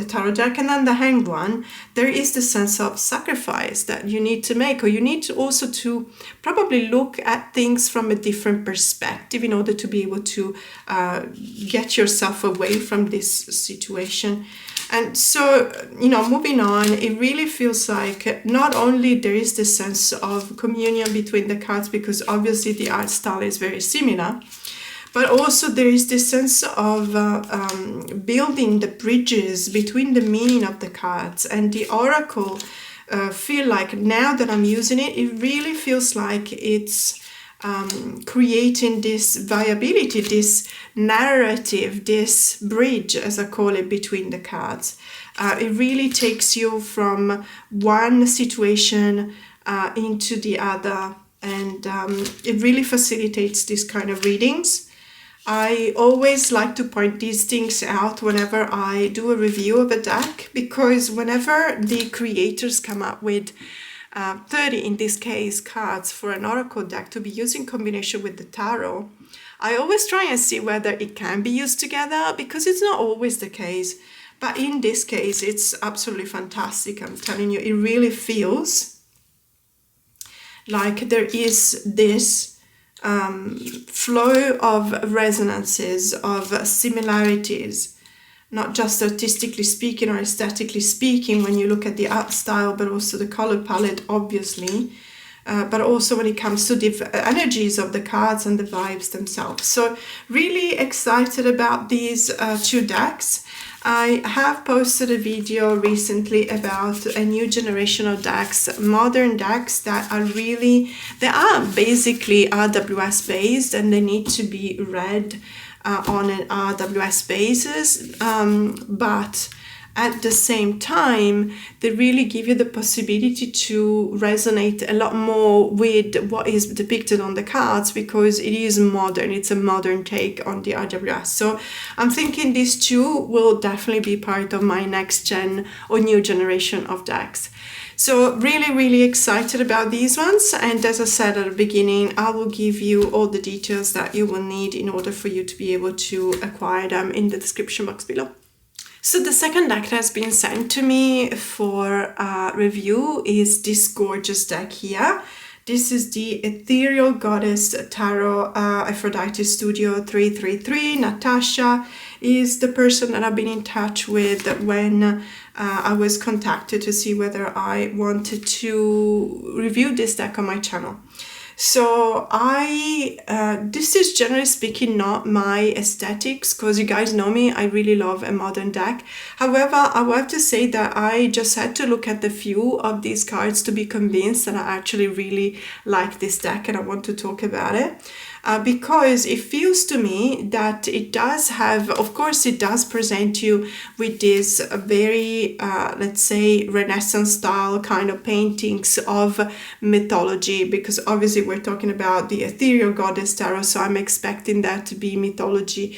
Tarot deck. And then the Hanged One, there is the sense of sacrifice that you need to make, or you need to also to probably look at things from a different perspective in order to be able to get yourself away from this situation. And so, moving on, it really feels like not only there is this sense of communion between the cards, because obviously the art style is very similar, but also there is this sense of building the bridges between the meaning of the cards. And the Oracle feel like now that I'm using it, it really feels like it's creating this viability, this narrative, this bridge, as I call it, between the cards. It really takes you from one situation into the other, and it really facilitates this kind of readings. I always like to point these things out whenever I do a review of a deck, because whenever the creators come up with 30, in this case, cards for an Oracle deck to be used in combination with the Tarot, I always try and see whether it can be used together, because it's not always the case. But in this case, it's absolutely fantastic. I'm telling you, it really feels like there is this flow of resonances, of similarities, not just artistically speaking or aesthetically speaking when you look at the art style, but also the color palette, obviously, but also when it comes to the energies of the cards and the vibes themselves. So really excited about these two decks. I have posted a video recently about a new generation of decks, modern decks that are really, they are basically RWS based and they need to be read on an RWS basis, but at the same time, they really give you the possibility to resonate a lot more with what is depicted on the cards because it is modern. It's a modern take on the RWS. So I'm thinking these two will definitely be part of my next gen or new generation of decks. So really, really excited about these ones. And as I said at the beginning, I will give you all the details that you will need in order for you to be able to acquire them in the description box below. So the second deck that has been sent to me for review is this gorgeous deck here. This is the Ethereal Goddess Tarot Aphrodite Studio 333. Natasha is the person that I've been in touch with when I was contacted to see whether I wanted to review this deck on my channel. So this is generally speaking not my aesthetics, because you guys know me, I really love a modern deck. However, I will have to say that I just had to look at the few of these cards to be convinced that I actually really like this deck and I want to talk about it. Because it feels to me that it does have, of course, it does present you with this very, let's say, Renaissance style kind of paintings of mythology, because obviously we're talking about the Ethereal Goddess Tarot, so I'm expecting that to be mythology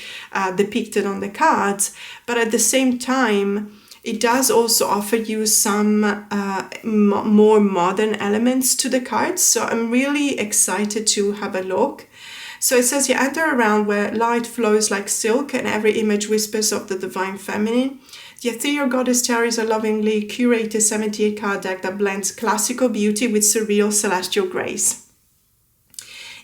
depicted on the cards. But at the same time, it does also offer you some more modern elements to the cards. So I'm really excited to have a look. So it says, you enter a realm where light flows like silk and every image whispers of the divine feminine. The Ethereal Goddess Tarot is a lovingly curated 78 card deck that blends classical beauty with surreal celestial grace.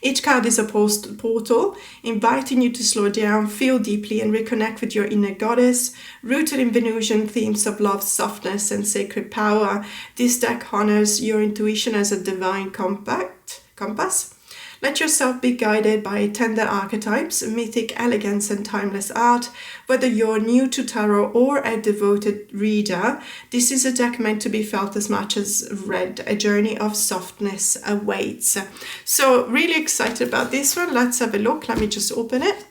Each card is a portal, inviting you to slow down, feel deeply, and reconnect with your inner goddess. Rooted in Venusian themes of love, softness, and sacred power, this deck honors your intuition as a divine compass. Let yourself be guided by tender archetypes, mythic elegance, and timeless art. Whether you're new to tarot or a devoted reader, this is a deck meant to be felt as much as read. A journey of softness awaits. So really excited about this one. Let's have a look. Let me just open it.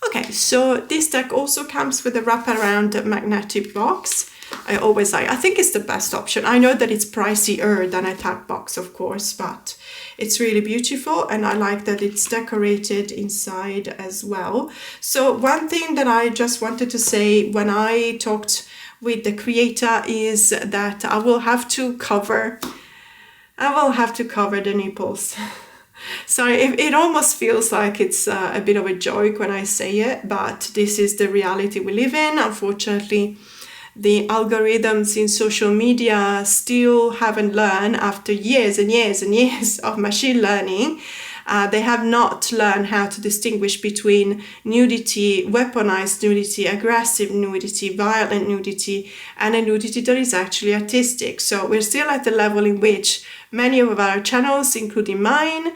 Okay, so this deck also comes with a wraparound magnetic box. I think it's the best option. I know that it's pricier than a tag box, of course, but it's really beautiful and I like that it's decorated inside as well. So one thing that I just wanted to say when I talked with the creator is that I will have to cover the nipples. Sorry, it almost feels like it's a bit of a joke when I say it, but this is the reality we live in. Unfortunately, the algorithms in social media still haven't learned after years and years and years of machine learning. They have not learned how to distinguish between nudity, weaponized nudity, aggressive nudity, violent nudity, and a nudity that is actually artistic. So we're still at the level in which many of our channels, including mine,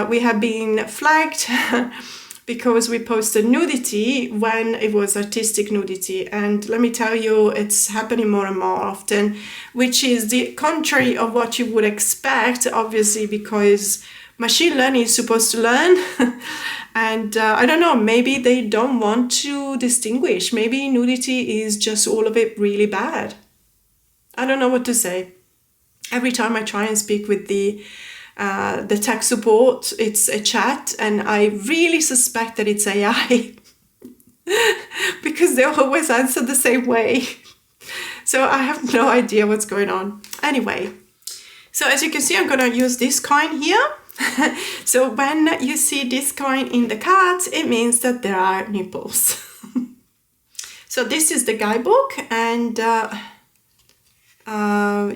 we have been flagged because we posted nudity when it was artistic nudity. And let me tell you, it's happening more and more often, which is the contrary of what you would expect, obviously, because machine learning is supposed to learn. And I don't know, maybe they don't want to distinguish. Maybe nudity is just all of it really bad. I don't know what to say. Every time I try and speak with the tech support, it's a chat, and I really suspect that it's AI because they always answer the same way. So I have no idea what's going on. Anyway, so as you can see, I'm going to use this coin here. So when you see this coin in the cards, it means that there are nipples. So this is the guidebook, and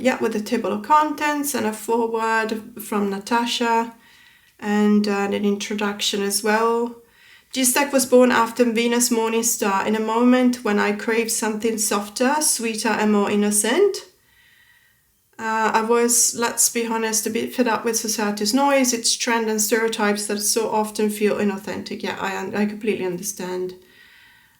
yeah, with a table of contents and a foreword from Natasha. and an introduction as well. This deck was born after Venus Morning Star, in a moment when I craved something softer, sweeter and more innocent. I was, let's be honest, a bit fed up with society's noise, its trend and stereotypes that so often feel inauthentic. Yeah, I completely understand.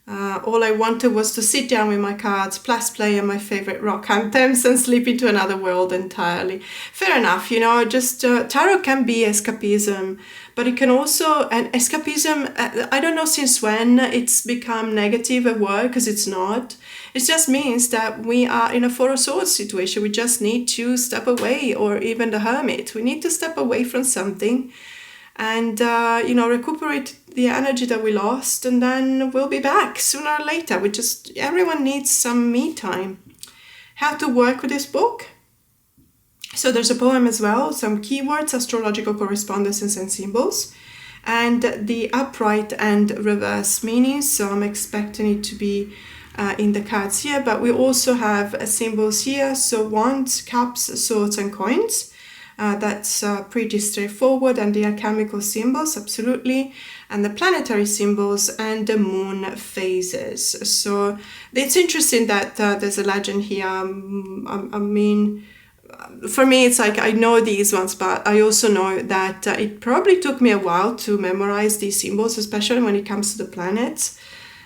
All I wanted was to sit down with my cards, plus play on my favorite rock anthems and slip into another world entirely. Fair enough, you know, just tarot can be escapism, but it can also, and escapism, I don't know since when it's become negative a word, because it's not. It just means that we are in a Four of Swords situation. We just need to step away, or even the Hermit. We need to step away from something and, you know, recuperate the energy that we lost, and then we'll be back sooner or later. Everyone needs some me time. How to work with this book? So there's a poem as well, some keywords, astrological correspondences and symbols, and the upright and reverse meanings. So I'm expecting it to be in the cards here, but we also have symbols here. So wands, cups, swords and coins. That's pretty straightforward, and the alchemical symbols, absolutely, and the planetary symbols and the moon phases. So it's interesting that there's a legend here. I mean, for me, it's like I know these ones, but I also know that it probably took me a while to memorize these symbols, especially when it comes to the planets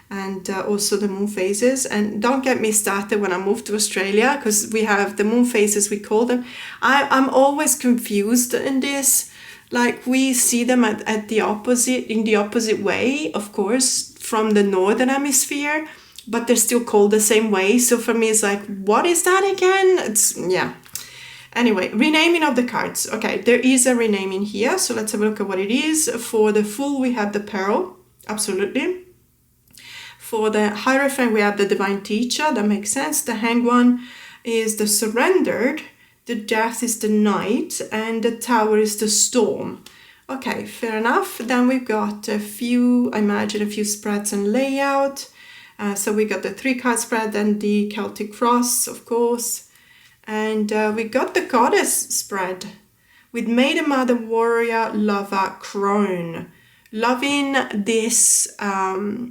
and also the moon phases. And don't get me started when I moved to Australia, because we have the moon phases, we call them. I'm always confused in this. Like, we see them at the opposite, in the opposite way, of course, from the northern hemisphere, but they're still called the same way. So for me, it's like, what is that again? Yeah. Anyway, renaming of the cards. Okay, there is a renaming here. So let's have a look at what it is. For the Fool, we have the Pearl. Absolutely. For the Hierophant, we have the Divine Teacher. That makes sense. The Hanged One is the Surrendered. The Death is the Knight. And the Tower is the Storm. Okay, fair enough. Then we've got a few, I imagine, a few spreads and layout. So we got the 3-card spread and the Celtic Cross, of course. And we got the Goddess spread with Maiden, Mother, Warrior, Lover, Crone. Loving this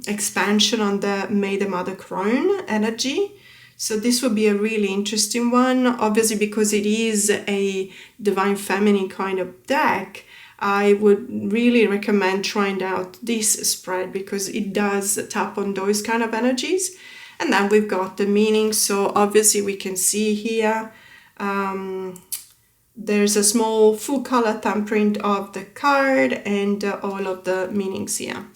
expansion on the Maiden, Mother, Crone energy. So this will be a really interesting one. Obviously, because it is a Divine Feminine kind of deck, I would really recommend trying out this spread because it does tap on those kind of energies. And then we've got the meaning. So obviously we can see here, there's a small full color thumbprint of the card and all of the meanings here.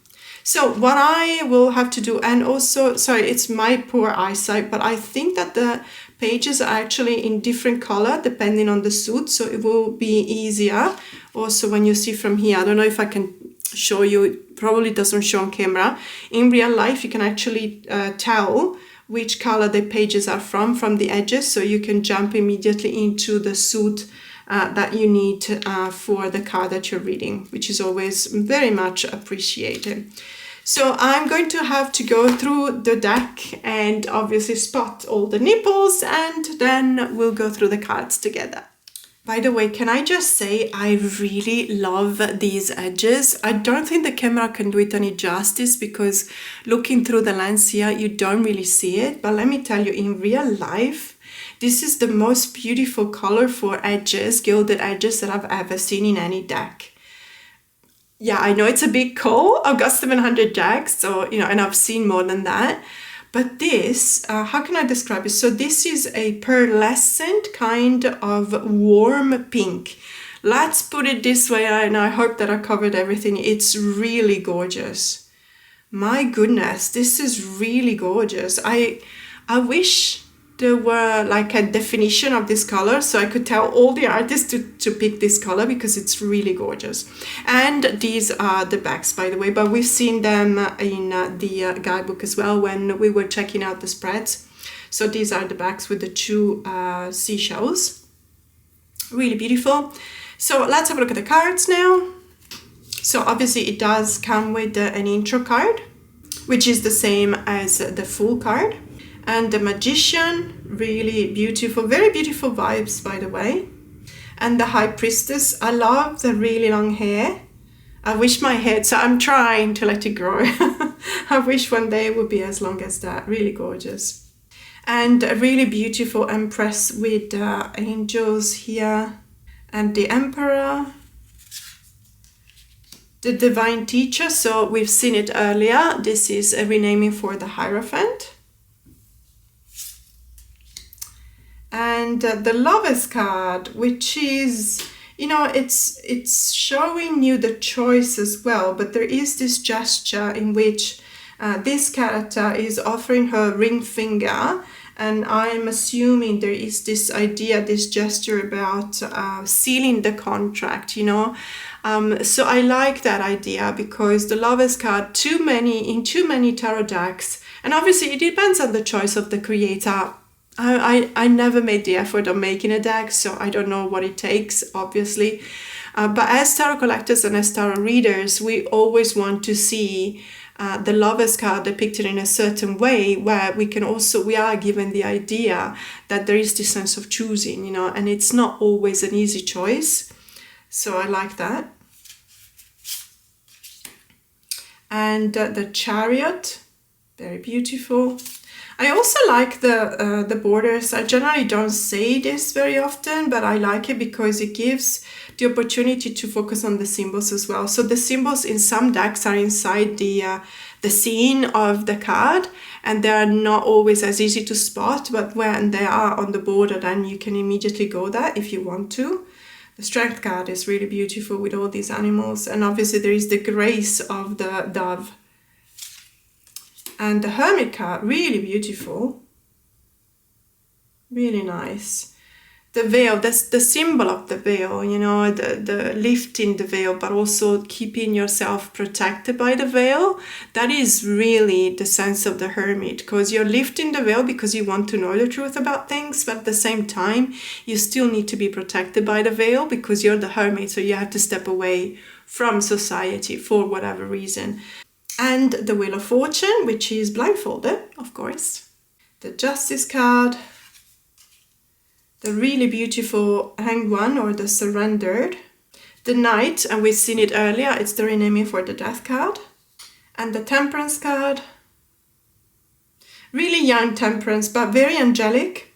So what I will have to do, and also, sorry, it's my poor eyesight, but I think that the pages are actually in different color depending on the suit. So it will be easier also when you see from here. I don't know if I can show you, it probably doesn't show on camera. In real life, you can actually tell which color the pages are from the edges. So you can jump immediately into the suit that you need for the card that you're reading, which is always very much appreciated. So I'm going to have to go through the deck and obviously spot all the nipples, and then we'll go through the cards together. By the way, can I just say I really love these edges. I don't think the camera can do it any justice because looking through the lens here, you don't really see it. But let me tell you, in real life, this is the most beautiful colorful edges, gilded edges that I've ever seen in any deck. Yeah, I know it's a big call. I've got 700 decks, so, you know, and I've seen more than that. But this, how can I describe it? So this is a pearlescent kind of warm pink. Let's put it this way, and I hope that I covered everything. It's really gorgeous. My goodness, this is really gorgeous. I wish there were like a definition of this color so I could tell all the artists to pick this color because it's really gorgeous. And these are the backs, by the way, but we've seen them in the guidebook as well when we were checking out the spreads. So these are the backs with the two seashells. Really beautiful. So let's have a look at the cards now. So obviously it does come with an intro card, which is the same as the full card. And the Magician, really beautiful, very beautiful vibes, by the way. And the High Priestess, I love the really long hair. I wish my hair, so I'm trying to let it grow. I wish one day it would be as long as that. Really gorgeous. And a really beautiful Empress with angels here. And the Emperor. The Divine Teacher, so we've seen it earlier. This is a renaming for the Hierophant. And the Lovers card, which is, you know, it's showing you the choice as well, but there is this gesture in which this character is offering her ring finger, and I'm assuming there is this idea, this gesture about sealing the contract, you know. So I like that idea, because the Lovers card, in too many tarot decks, and obviously it depends on the choice of the creator. I never made the effort of making a deck, so I don't know what it takes, obviously. But as tarot collectors and as tarot readers, we always want to see the Lovers card depicted in a certain way, where we are given the idea that there is this sense of choosing, you know, and it's not always an easy choice. So I like that. And the Chariot, very beautiful. I also like the borders. I generally don't say this very often, but I like it because it gives the opportunity to focus on the symbols as well. So the symbols in some decks are inside the scene of the card, and they are not always as easy to spot, but when they are on the border, then you can immediately go there if you want to. The Strength card is really beautiful with all these animals, and obviously there is the grace of the dove. And the Hermit card, really beautiful, really nice. The veil, that's the symbol of the veil, you know, the lifting the veil, but also keeping yourself protected by the veil. That is really the sense of the Hermit, because you're lifting the veil because you want to know the truth about things, but at the same time, you still need to be protected by the veil because you're the Hermit, so you have to step away from society for whatever reason. And the Wheel of Fortune, which is blindfolded, of course. The Justice card. The really beautiful Hanged One, or the Surrendered. The Knight, and we've seen it earlier, it's the renaming for the Death card. And the Temperance card. Really young Temperance, but very angelic.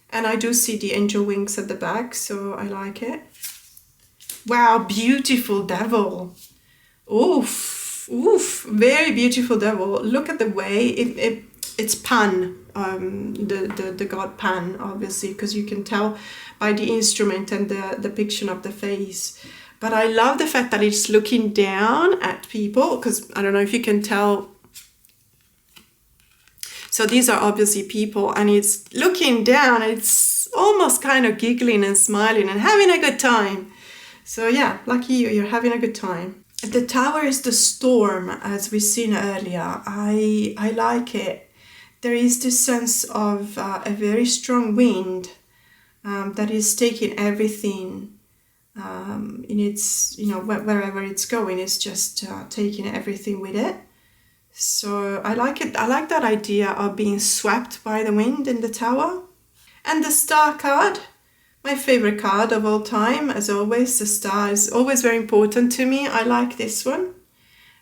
And I do see the angel wings at the back, so I like it. Wow, beautiful Devil. Oof. Oof, very beautiful Devil. Look at the way it's Pan, the god Pan, obviously, because you can tell by the instrument and the depiction of the face. But I love the fact that it's looking down at people, because I don't know if you can tell. So these are obviously people, and it's looking down, it's almost kind of giggling and smiling and having a good time. So yeah, lucky you, you're having a good time. The Tower is the Storm, as we've seen earlier. I like it. There is this sense of a very strong wind that is taking everything in its, you know, wherever it's going, it's just taking everything with it. So I like it. I like that idea of being swept by the wind in the Tower. And the Star card. My favorite card of all time, as always. The star is always very important to me. I like this one.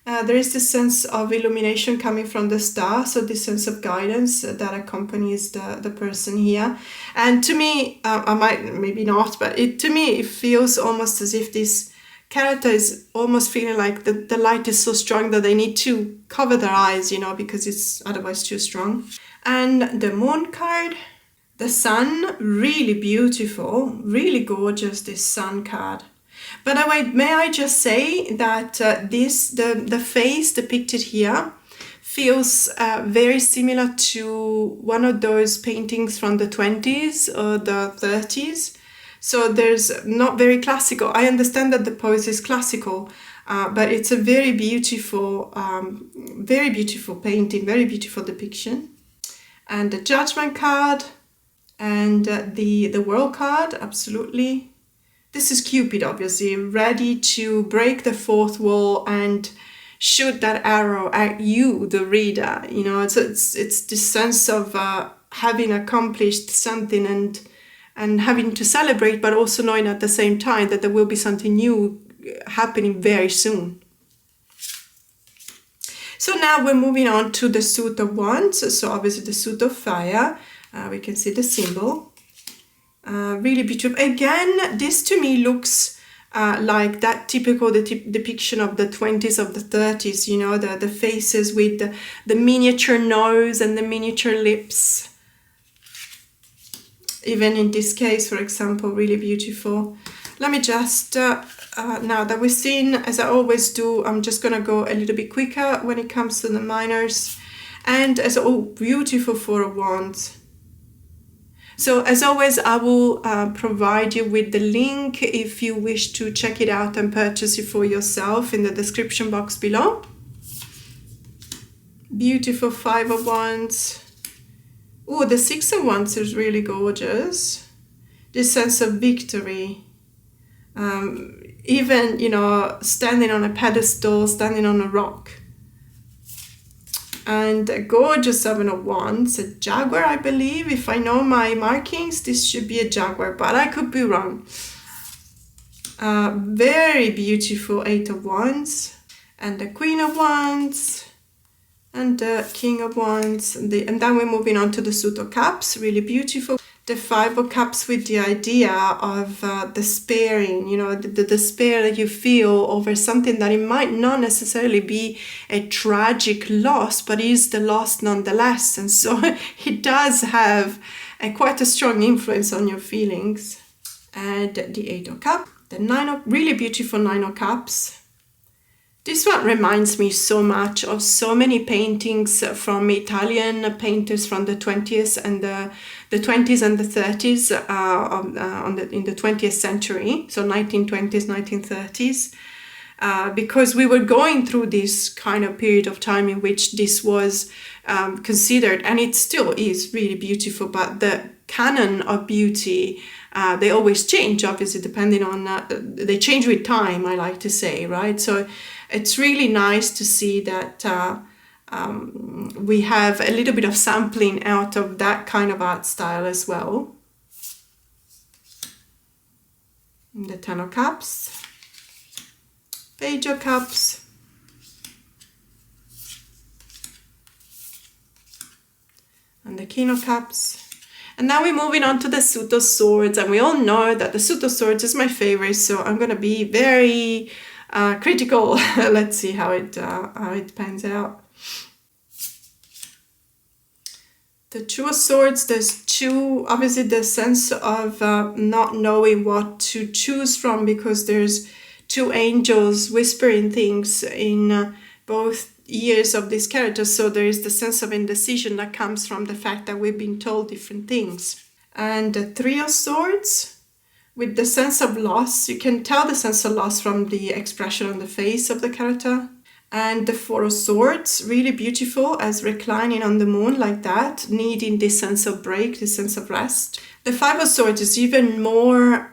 There is this sense of illumination coming from the star, so this sense of guidance that accompanies the person here. And to me, I might, maybe not, but to me it feels almost as if this character is almost feeling like the light is so strong that they need to cover their eyes, you know, because it's otherwise too strong. And the Moon card. The Sun, really beautiful, really gorgeous, this Sun card. By the way, may I just say that the face depicted here feels very similar to one of those paintings from the 20s or the 30s. So there's not very classical. I understand that the pose is classical, but it's a very beautiful painting, very beautiful depiction. And the Judgment card. And the World card, absolutely. This is Cupid, obviously, ready to break the fourth wall and shoot that arrow at you, the reader. You know, it's this sense of having accomplished something and and having to celebrate, but also knowing at the same time that there will be something new happening very soon. So now we're moving on to the suit of wands. So obviously the suit of fire, we can see the symbol, really beautiful. Again, this to me looks like that typical depiction of the 20s, of the 30s, you know, the faces with the miniature nose and the miniature lips. Even in this case, for example, really beautiful. Let me just, now that we've seen, as I always do, I'm just going to go a little bit quicker when it comes to the minors. And as, oh, beautiful Four of Wands. So as always, I will provide you with the link if you wish to check it out and purchase it for yourself in the description box below. Beautiful Five of Wands. Oh, the Six of Wands is really gorgeous. This sense of victory. Even, you know, standing on a pedestal, standing on a rock. And a gorgeous Seven of Wands, a jaguar, I believe. If I know my markings, this should be a jaguar, but I could be wrong. Very beautiful Eight of Wands, and the Queen of Wands, and the King of Wands, and then we're moving on to the Suit of Cups, really beautiful. The Five of Cups with the idea of despairing, you know, the despair that you feel over something that it might not necessarily be a tragic loss, but is the loss nonetheless. And so it does have quite a strong influence on your feelings. And the Eight of Cups, the really beautiful Nine of Cups. This one reminds me so much of so many paintings from Italian painters from the 20th and the 20s and the 30s in the 20th century, so 1920s, 1930s, because we were going through this kind of period of time in which this was considered, and it still is really beautiful, but the canon of beauty, they always change, obviously, depending on, they change with time, I like to say, right? So it's really nice to see that we have a little bit of sampling out of that kind of art style as well. The Ten of Cups, Page of Cups, and the King of Cups. And now we're moving on to the Suit of Swords, and we all know that the Suit of Swords is my favorite, so I'm going to be very critical. Let's see how it pans out. The Two of Swords, there's two, obviously the sense of not knowing what to choose from, because there's two angels whispering things in both ears of this character. So there is the sense of indecision that comes from the fact that we've been told different things. And the Three of Swords, with the sense of loss, you can tell the sense of loss from the expression on the face of the character. And the Four of Swords, really beautiful, as reclining on the moon like that, needing this sense of break, this sense of rest. The Five of Swords is even more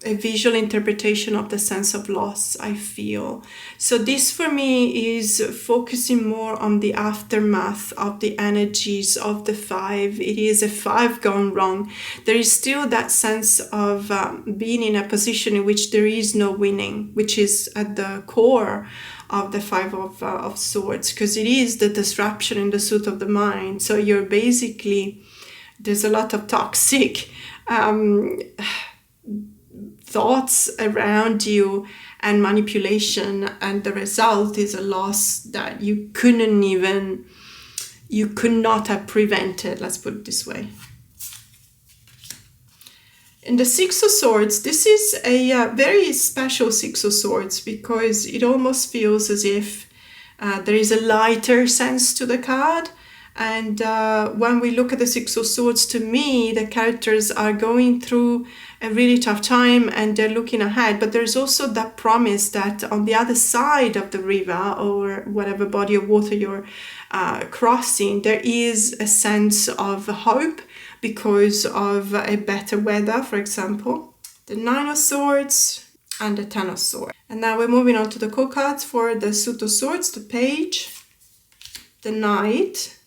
a visual interpretation of the sense of loss, I feel. So this for me is focusing more on the aftermath of the energies of the five. It is a five gone wrong. There is still that sense of being in a position in which there is no winning, which is at the core of the Five of Swords, because it is the disruption in the suit of the mind. So you're basically, there's a lot of toxic thoughts around you and manipulation, and the result is a loss that you could not have prevented, let's put it this way. In the Six of Swords, this is a very special Six of Swords, because it almost feels as if there is a lighter sense to the card. And when we look at the Six of Swords, to me, the characters are going through a really tough time and they're looking ahead. But there's also that promise that on the other side of the river, or whatever body of water you're crossing, there is a sense of hope because of a better weather, for example. The Nine of Swords and the Ten of Swords. And now we're moving on to the core cards for the Suit of Swords, the Page, the Knight.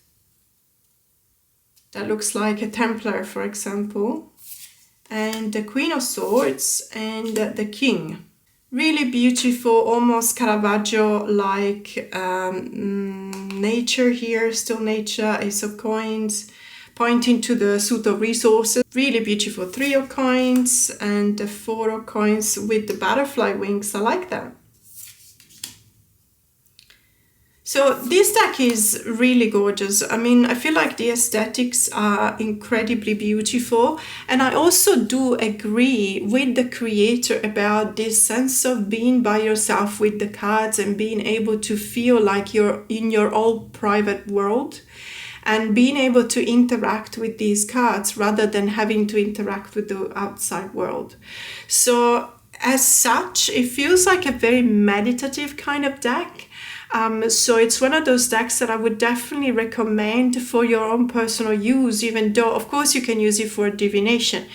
That looks like a Templar, for example. and the Queen of Swords, and the King. Really beautiful, almost Caravaggio-like nature here, still nature, Ace of Coins, pointing to the suit of resources. Really beautiful, 3 of Coins and the 4 of Coins with the butterfly wings. I like that. So this deck is really gorgeous. I mean, I feel like the aesthetics are incredibly beautiful. And I also do agree with the creator about this sense of being by yourself with the cards and being able to feel like you're in your own private world and being able to interact with these cards rather than having to interact with the outside world. So as such, it feels like a very meditative kind of deck. So it's one of those decks that I would definitely recommend for your own personal use, even though of course you can use it for divination.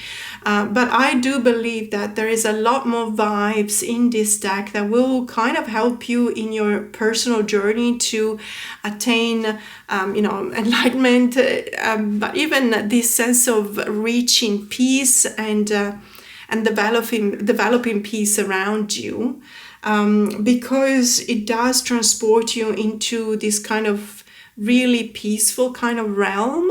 But I do believe that there is a lot more vibes in this deck that will kind of help you in your personal journey to attain, enlightenment, but even this sense of reaching peace and developing peace around you. Because it does transport you into this kind of really peaceful kind of realm,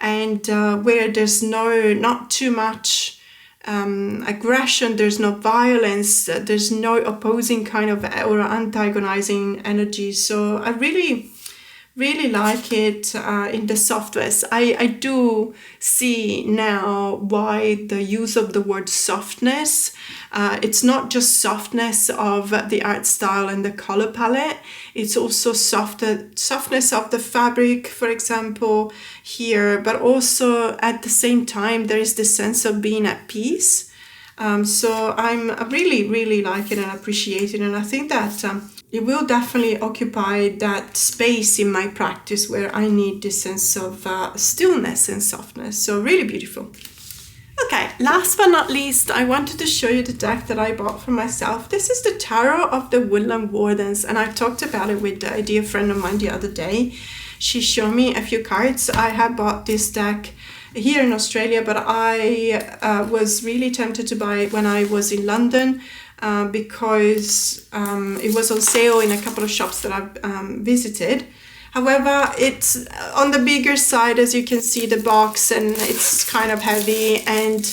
and where there's not too much aggression, there's no violence, there's no opposing kind of or antagonizing energy. So I really like it in the softwares. I do see now why the use of the word softness. It's not just softness of the art style and the color palette. It's also softness of the fabric, for example, here. But also at the same time, there is this sense of being at peace. So I really like it and appreciate it. And I think that it will definitely occupy that space in my practice where I need this sense of stillness and softness. So really beautiful. Okay, last but not least, I wanted to show you the deck that I bought for myself. This is the Tarot of the Woodland Wardens, and I talked about it with a dear friend of mine the other day. She showed me a few cards. I had bought this deck here in Australia, but I was really tempted to buy it when I was in London. Because it was on sale in a couple of shops that I've visited. However, it's on the bigger side, as you can see, the box, and it's kind of heavy. And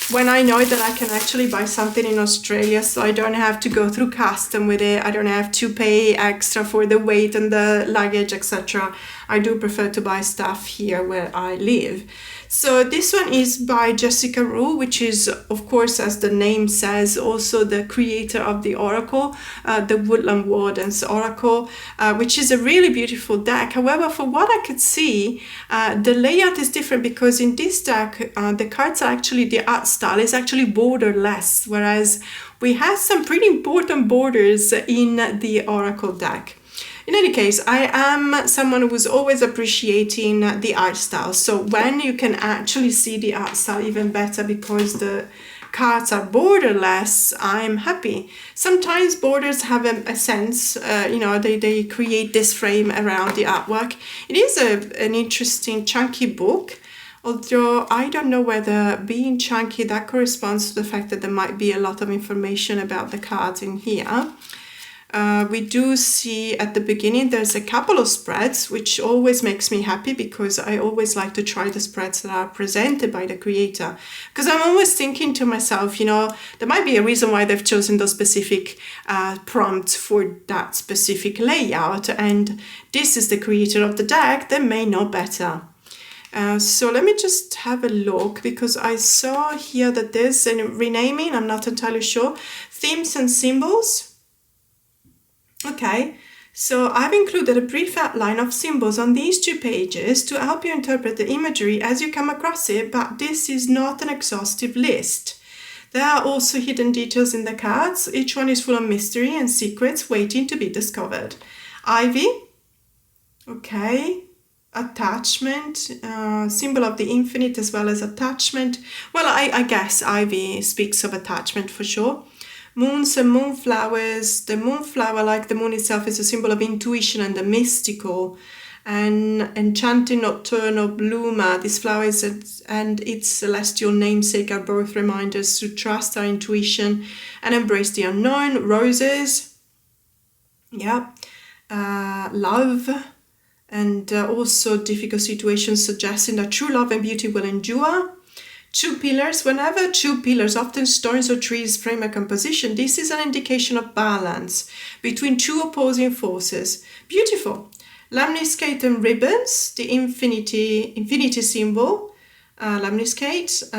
when I know that I can actually buy something in Australia, so I don't have to go through custom with it, I don't have to pay extra for the weight and the luggage, etc. I do prefer to buy stuff here where I live. So this one is by Jessica Rue, which is, of course, as the name says, also the creator of the Oracle, the Woodland Wardens Oracle, which is a really beautiful deck. However, for what I could see, the layout is different because in this deck, the cards are actually, the art style is actually borderless, whereas we have some pretty important borders in the Oracle deck. In any case, I am someone who's always appreciating the art style. So when you can actually see the art style even better because the cards are borderless, I'm happy. Sometimes borders have a sense, they create this frame around the artwork. It is an interesting chunky book. Although I don't know whether being chunky, that corresponds to the fact that there might be a lot of information about the cards in here. We do see at the beginning there's a couple of spreads, which always makes me happy because I always like to try the spreads that are presented by the creator. Because I'm always thinking to myself, there might be a reason why they've chosen those specific prompts for that specific layout. And this is the creator of the deck, they may know better. So let me just have a look because I saw here that there's a renaming, I'm not entirely sure. Themes and symbols. Okay, so I've included a brief outline of symbols on these 2 pages to help you interpret the imagery as you come across it, but this is not an exhaustive list. There are also hidden details in the cards. Each one is full of mystery and secrets waiting to be discovered. Ivy, okay, attachment, symbol of the infinite as well as attachment. Well, I guess Ivy speaks of attachment for sure. Moons and moonflowers. The moonflower, like the moon itself, is a symbol of intuition and the mystical. An enchanting nocturnal bloomer. These flowers and its celestial namesake are both reminders to trust our intuition and embrace the unknown. Roses, yeah, love, and also difficult situations suggesting that true love and beauty will endure. Two pillars. Whenever two pillars, often stones or trees, frame a composition, this is an indication of balance between two opposing forces. Beautiful. Lemniscate and ribbons, the infinity symbol, lemniscate,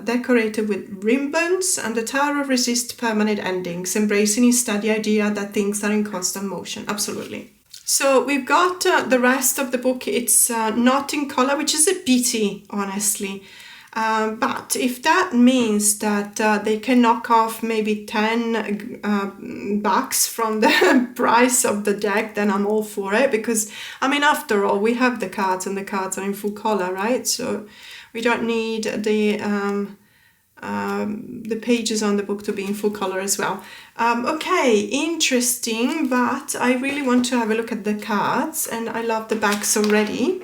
decorated with ribbons, and the Tower resists permanent endings, embracing instead the idea that things are in constant motion. Absolutely. So we've got the rest of the book. It's not in color, which is a pity, honestly. But if that means that they can knock off maybe 10 bucks from the price of the deck, then I'm all for it, because I mean, after all, we have the cards and the cards are in full color, right? So we don't need the pages on the book to be in full color as well. Okay, interesting, but I really want to have a look at the cards, and I love the backs already.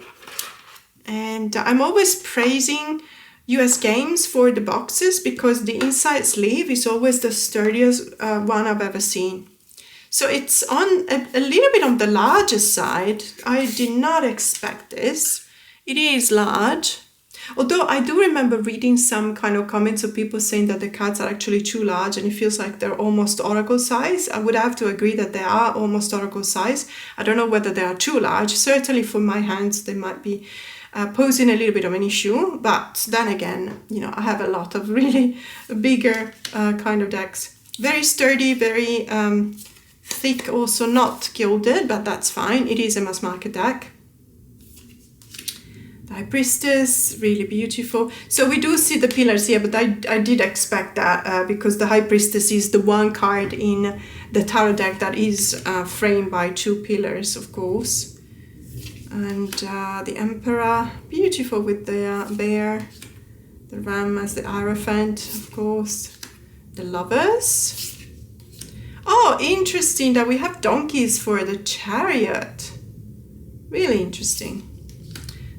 And I'm always praising US Games for the boxes because the inside sleeve is always the sturdiest one I've ever seen. So it's on a little bit on the larger side. I did not expect this. It is large. Although I do remember reading some kind of comments of people saying that the cards are actually too large and it feels like they're almost oracle size. I would have to agree that they are almost oracle size. I don't know whether they are too large. Certainly for my hands, they might be posing a little bit of an issue, but then again, you know, I have a lot of really bigger kind of decks. Very sturdy, very thick, also not gilded, but that's fine. It is a mass market deck. The High Priestess, really beautiful. So we do see the pillars here, but I did expect that because the High Priestess is the one card in the tarot deck that is framed by two pillars, of course. And the Emperor, beautiful with the bear, the ram as the Hierophant, of course, the Lovers. Oh, interesting that we have donkeys for the Chariot. Really interesting.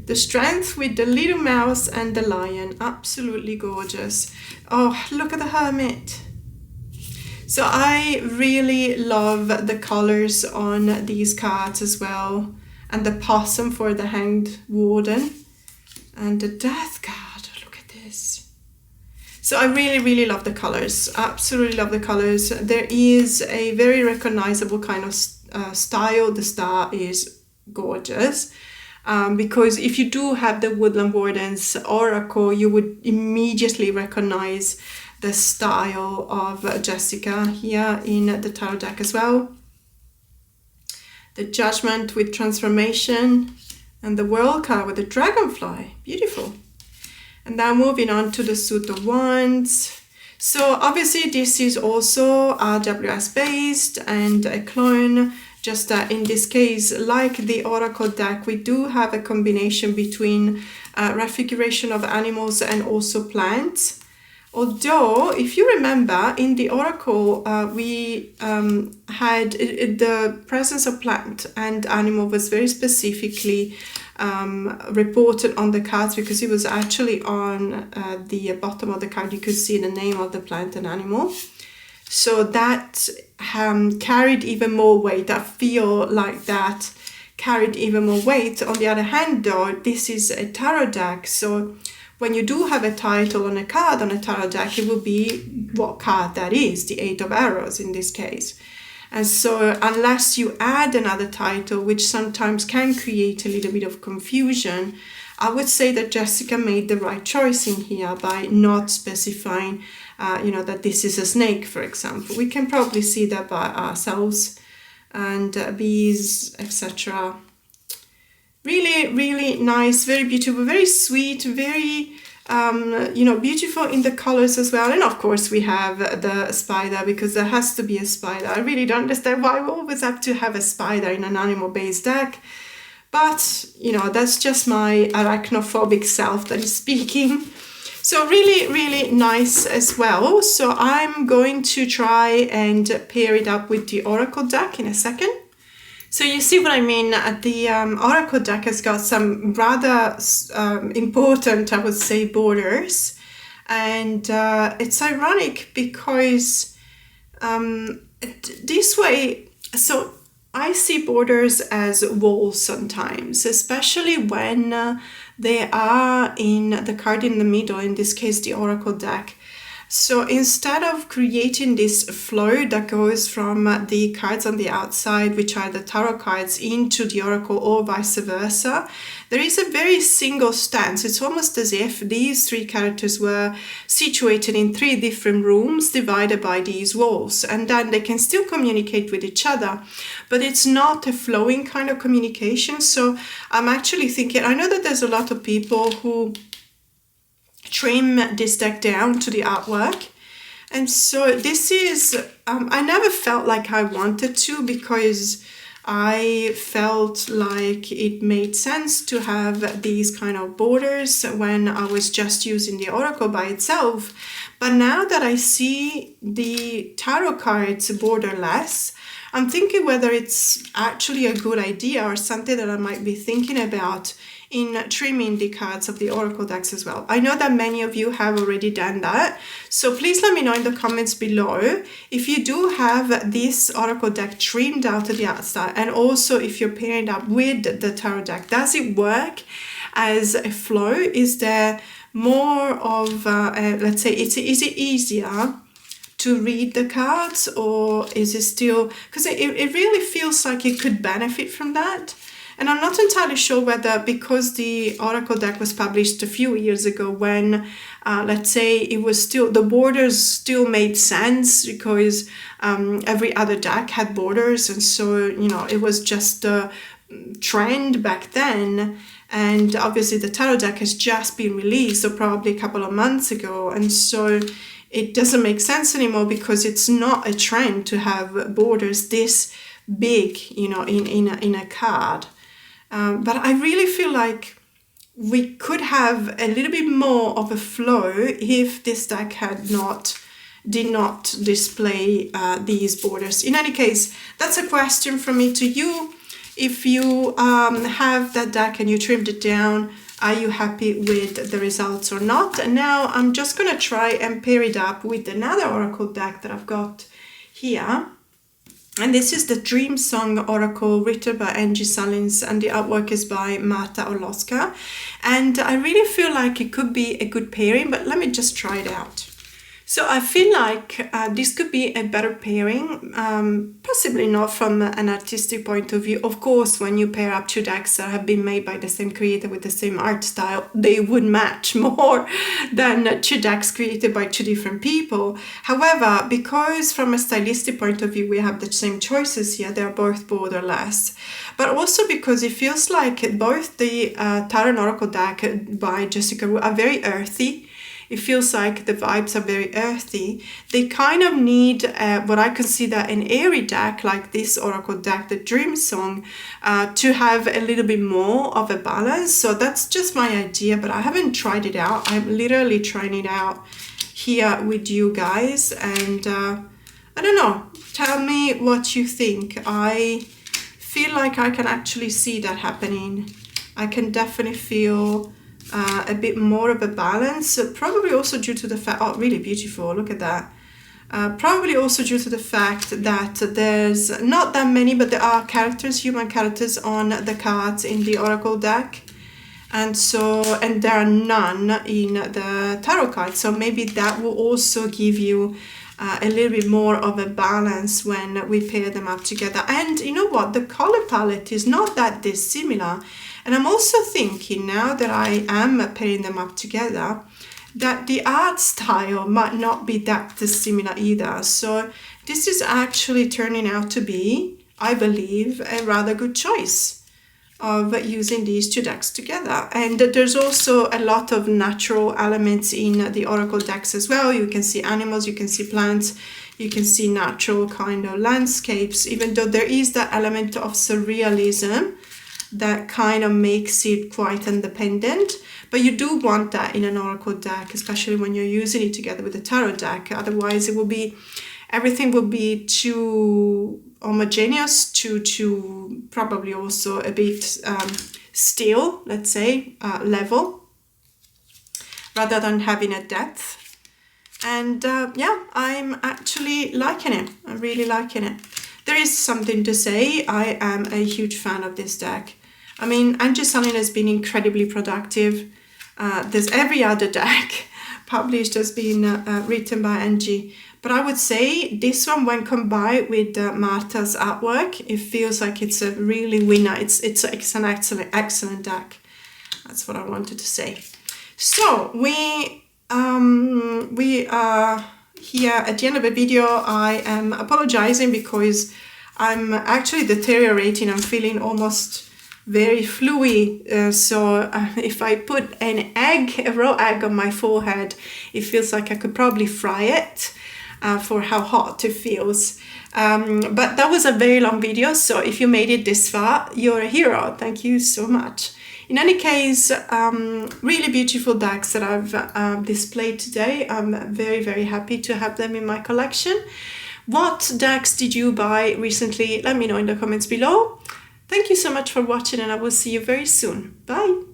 The Strength with the little mouse and the lion, absolutely gorgeous. Oh, look at the Hermit. So I really love the colors on these cards as well. And the possum for the Hanged Warden. And the Death card, look at this. So I really, really love the colors. Absolutely love the colors. There is a very recognizable kind of style. The star is gorgeous. Because if you do have the Woodland Wardens Oracle, you would immediately recognize the style of Jessica here in the tarot deck as well. The Judgment with Transformation, and the World card with the Dragonfly. Beautiful. And now moving on to the Suit of Wands. So obviously this is also RWS based and a clone, just that in this case, like the Oracle deck, we do have a combination between refiguration of animals and also plants. Although, if you remember, in the Oracle, we had the presence of plant and animal was very specifically reported on the cards, because it was actually on the bottom of the card. You could see the name of the plant and animal. So that carried even more weight. I feel like that carried even more weight. On the other hand, though, this is a tarot deck, so when you do have a title on a card on a tarot deck, it will be what card that is, the Eight of Arrows in this case. And so unless you add another title, which sometimes can create a little bit of confusion, I would say that Jessica made the right choice in here by not specifying, that this is a snake, for example. We can probably see that by ourselves, and bees, etc. Really, really nice, very beautiful, very sweet, very, beautiful in the colors as well. And of course we have the spider, because there has to be a spider. I really don't understand why we always have to have a spider in an animal-based deck. But, that's just my arachnophobic self that is speaking. So really, really nice as well. So I'm going to try and pair it up with the Oracle deck in a second. So you see what I mean? The Oracle deck has got some rather important, I would say, borders. And it's ironic because this way, so I see borders as walls sometimes, especially when they are in the card in the middle, in this case, the Oracle deck. So instead of creating this flow that goes from the cards on the outside, which are the tarot cards, into the oracle or vice versa, there is a very single stance. It's almost as if these three characters were situated in three different rooms divided by these walls, and then they can still communicate with each other, but it's not a flowing kind of communication. So I'm actually thinking, I know that there's a lot of people who trim this deck down to the artwork, and so this is I never felt like I wanted to, because I felt like it made sense to have these kind of borders when I was just using the oracle by itself. But now that I see the tarot cards borderless, I'm thinking whether it's actually a good idea or something that I might be thinking about in trimming the cards of the oracle decks as well. I know that many of you have already done that, so please let me know in the comments below if you do have this oracle deck trimmed out to the outside, and also if you're pairing up with the tarot deck. Does it work as a flow? Is there more of let's say, is it easier to read the cards, or is it still, because it really feels like it could benefit from that. And I'm not entirely sure whether, because the Oracle deck was published a few years ago, when, let's say, it was still, the borders still made sense, because every other deck had borders, and so, you know, it was just a trend back then. And obviously the tarot deck has just been released, so probably a couple of months ago, and so it doesn't make sense anymore, because it's not a trend to have borders this big, you know, in a card. But I really feel like we could have a little bit more of a flow if this deck did not display these borders. In any case, that's a question from me to you. If you have that deck and you trimmed it down, are you happy with the results or not? And now I'm just going to try and pair it up with another oracle deck that I've got here. And this is the Dream Song Oracle, written by Angie Salins, and the artwork is by Marta Orlowska. And I really feel like it could be a good pairing, but let me just try it out. So I feel like this could be a better pairing, possibly not from an artistic point of view. Of course, when you pair up two decks that have been made by the same creator with the same art style, they would match more than two decks created by two different people. However, because from a stylistic point of view, we have the same choices here, they're both borderless. But also because it feels like both the Tarot and Oracle deck by Jessica Wu are very earthy. It feels like the vibes are very earthy. They kind of need what I consider an airy deck, like this Oracle deck, the Dream Song, to have a little bit more of a balance. So that's just my idea, but I haven't tried it out. I'm literally trying it out here with you guys. And I don't know, tell me what you think. I feel like I can actually see that happening. I can definitely feel a bit more of a balance, probably also due to the fact, oh, really beautiful, look at that. Probably also due to the fact that there's not that many, but there are characters, human characters on the cards in the Oracle deck. And there are none in the tarot cards. So maybe that will also give you a little bit more of a balance when we pair them up together. And you know what? The color palette is not that dissimilar. And I'm also thinking, now that I am pairing them up together, that the art style might not be that dissimilar either. So this is actually turning out to be, I believe, a rather good choice of using these two decks together. And there's also a lot of natural elements in the Oracle decks as well. You can see animals, you can see plants, you can see natural kind of landscapes, even though there is that element of surrealism that kind of makes it quite independent. But you do want that in an Oracle deck, especially when you're using it together with the Tarot deck. Otherwise it will be, everything will be too homogeneous to probably also a bit still, let's say, level, rather than having a depth. And yeah, I'm actually liking it. I'm really liking it. There is something to say. I am a huge fan of this deck. I mean, Angie Salin has been incredibly productive. There's every other deck published has been written by Angie. But I would say this one, when combined with Marta's artwork, it feels like it's a really winner. It's an excellent deck. That's what I wanted to say. So we are here at the end of the video. I am apologizing because I'm actually deteriorating. I'm feeling almost very fluey. So if I put an egg, a raw egg on my forehead, it feels like I could probably fry it. For how hot it feels. But that was a very long video, so if you made it this far, you're a hero. Thank you so much. In any case, really beautiful decks that I've displayed today. I'm very, very happy to have them in my collection. What decks did you buy recently? Let me know in the comments below. Thank you so much for watching, and I will see you very soon. Bye!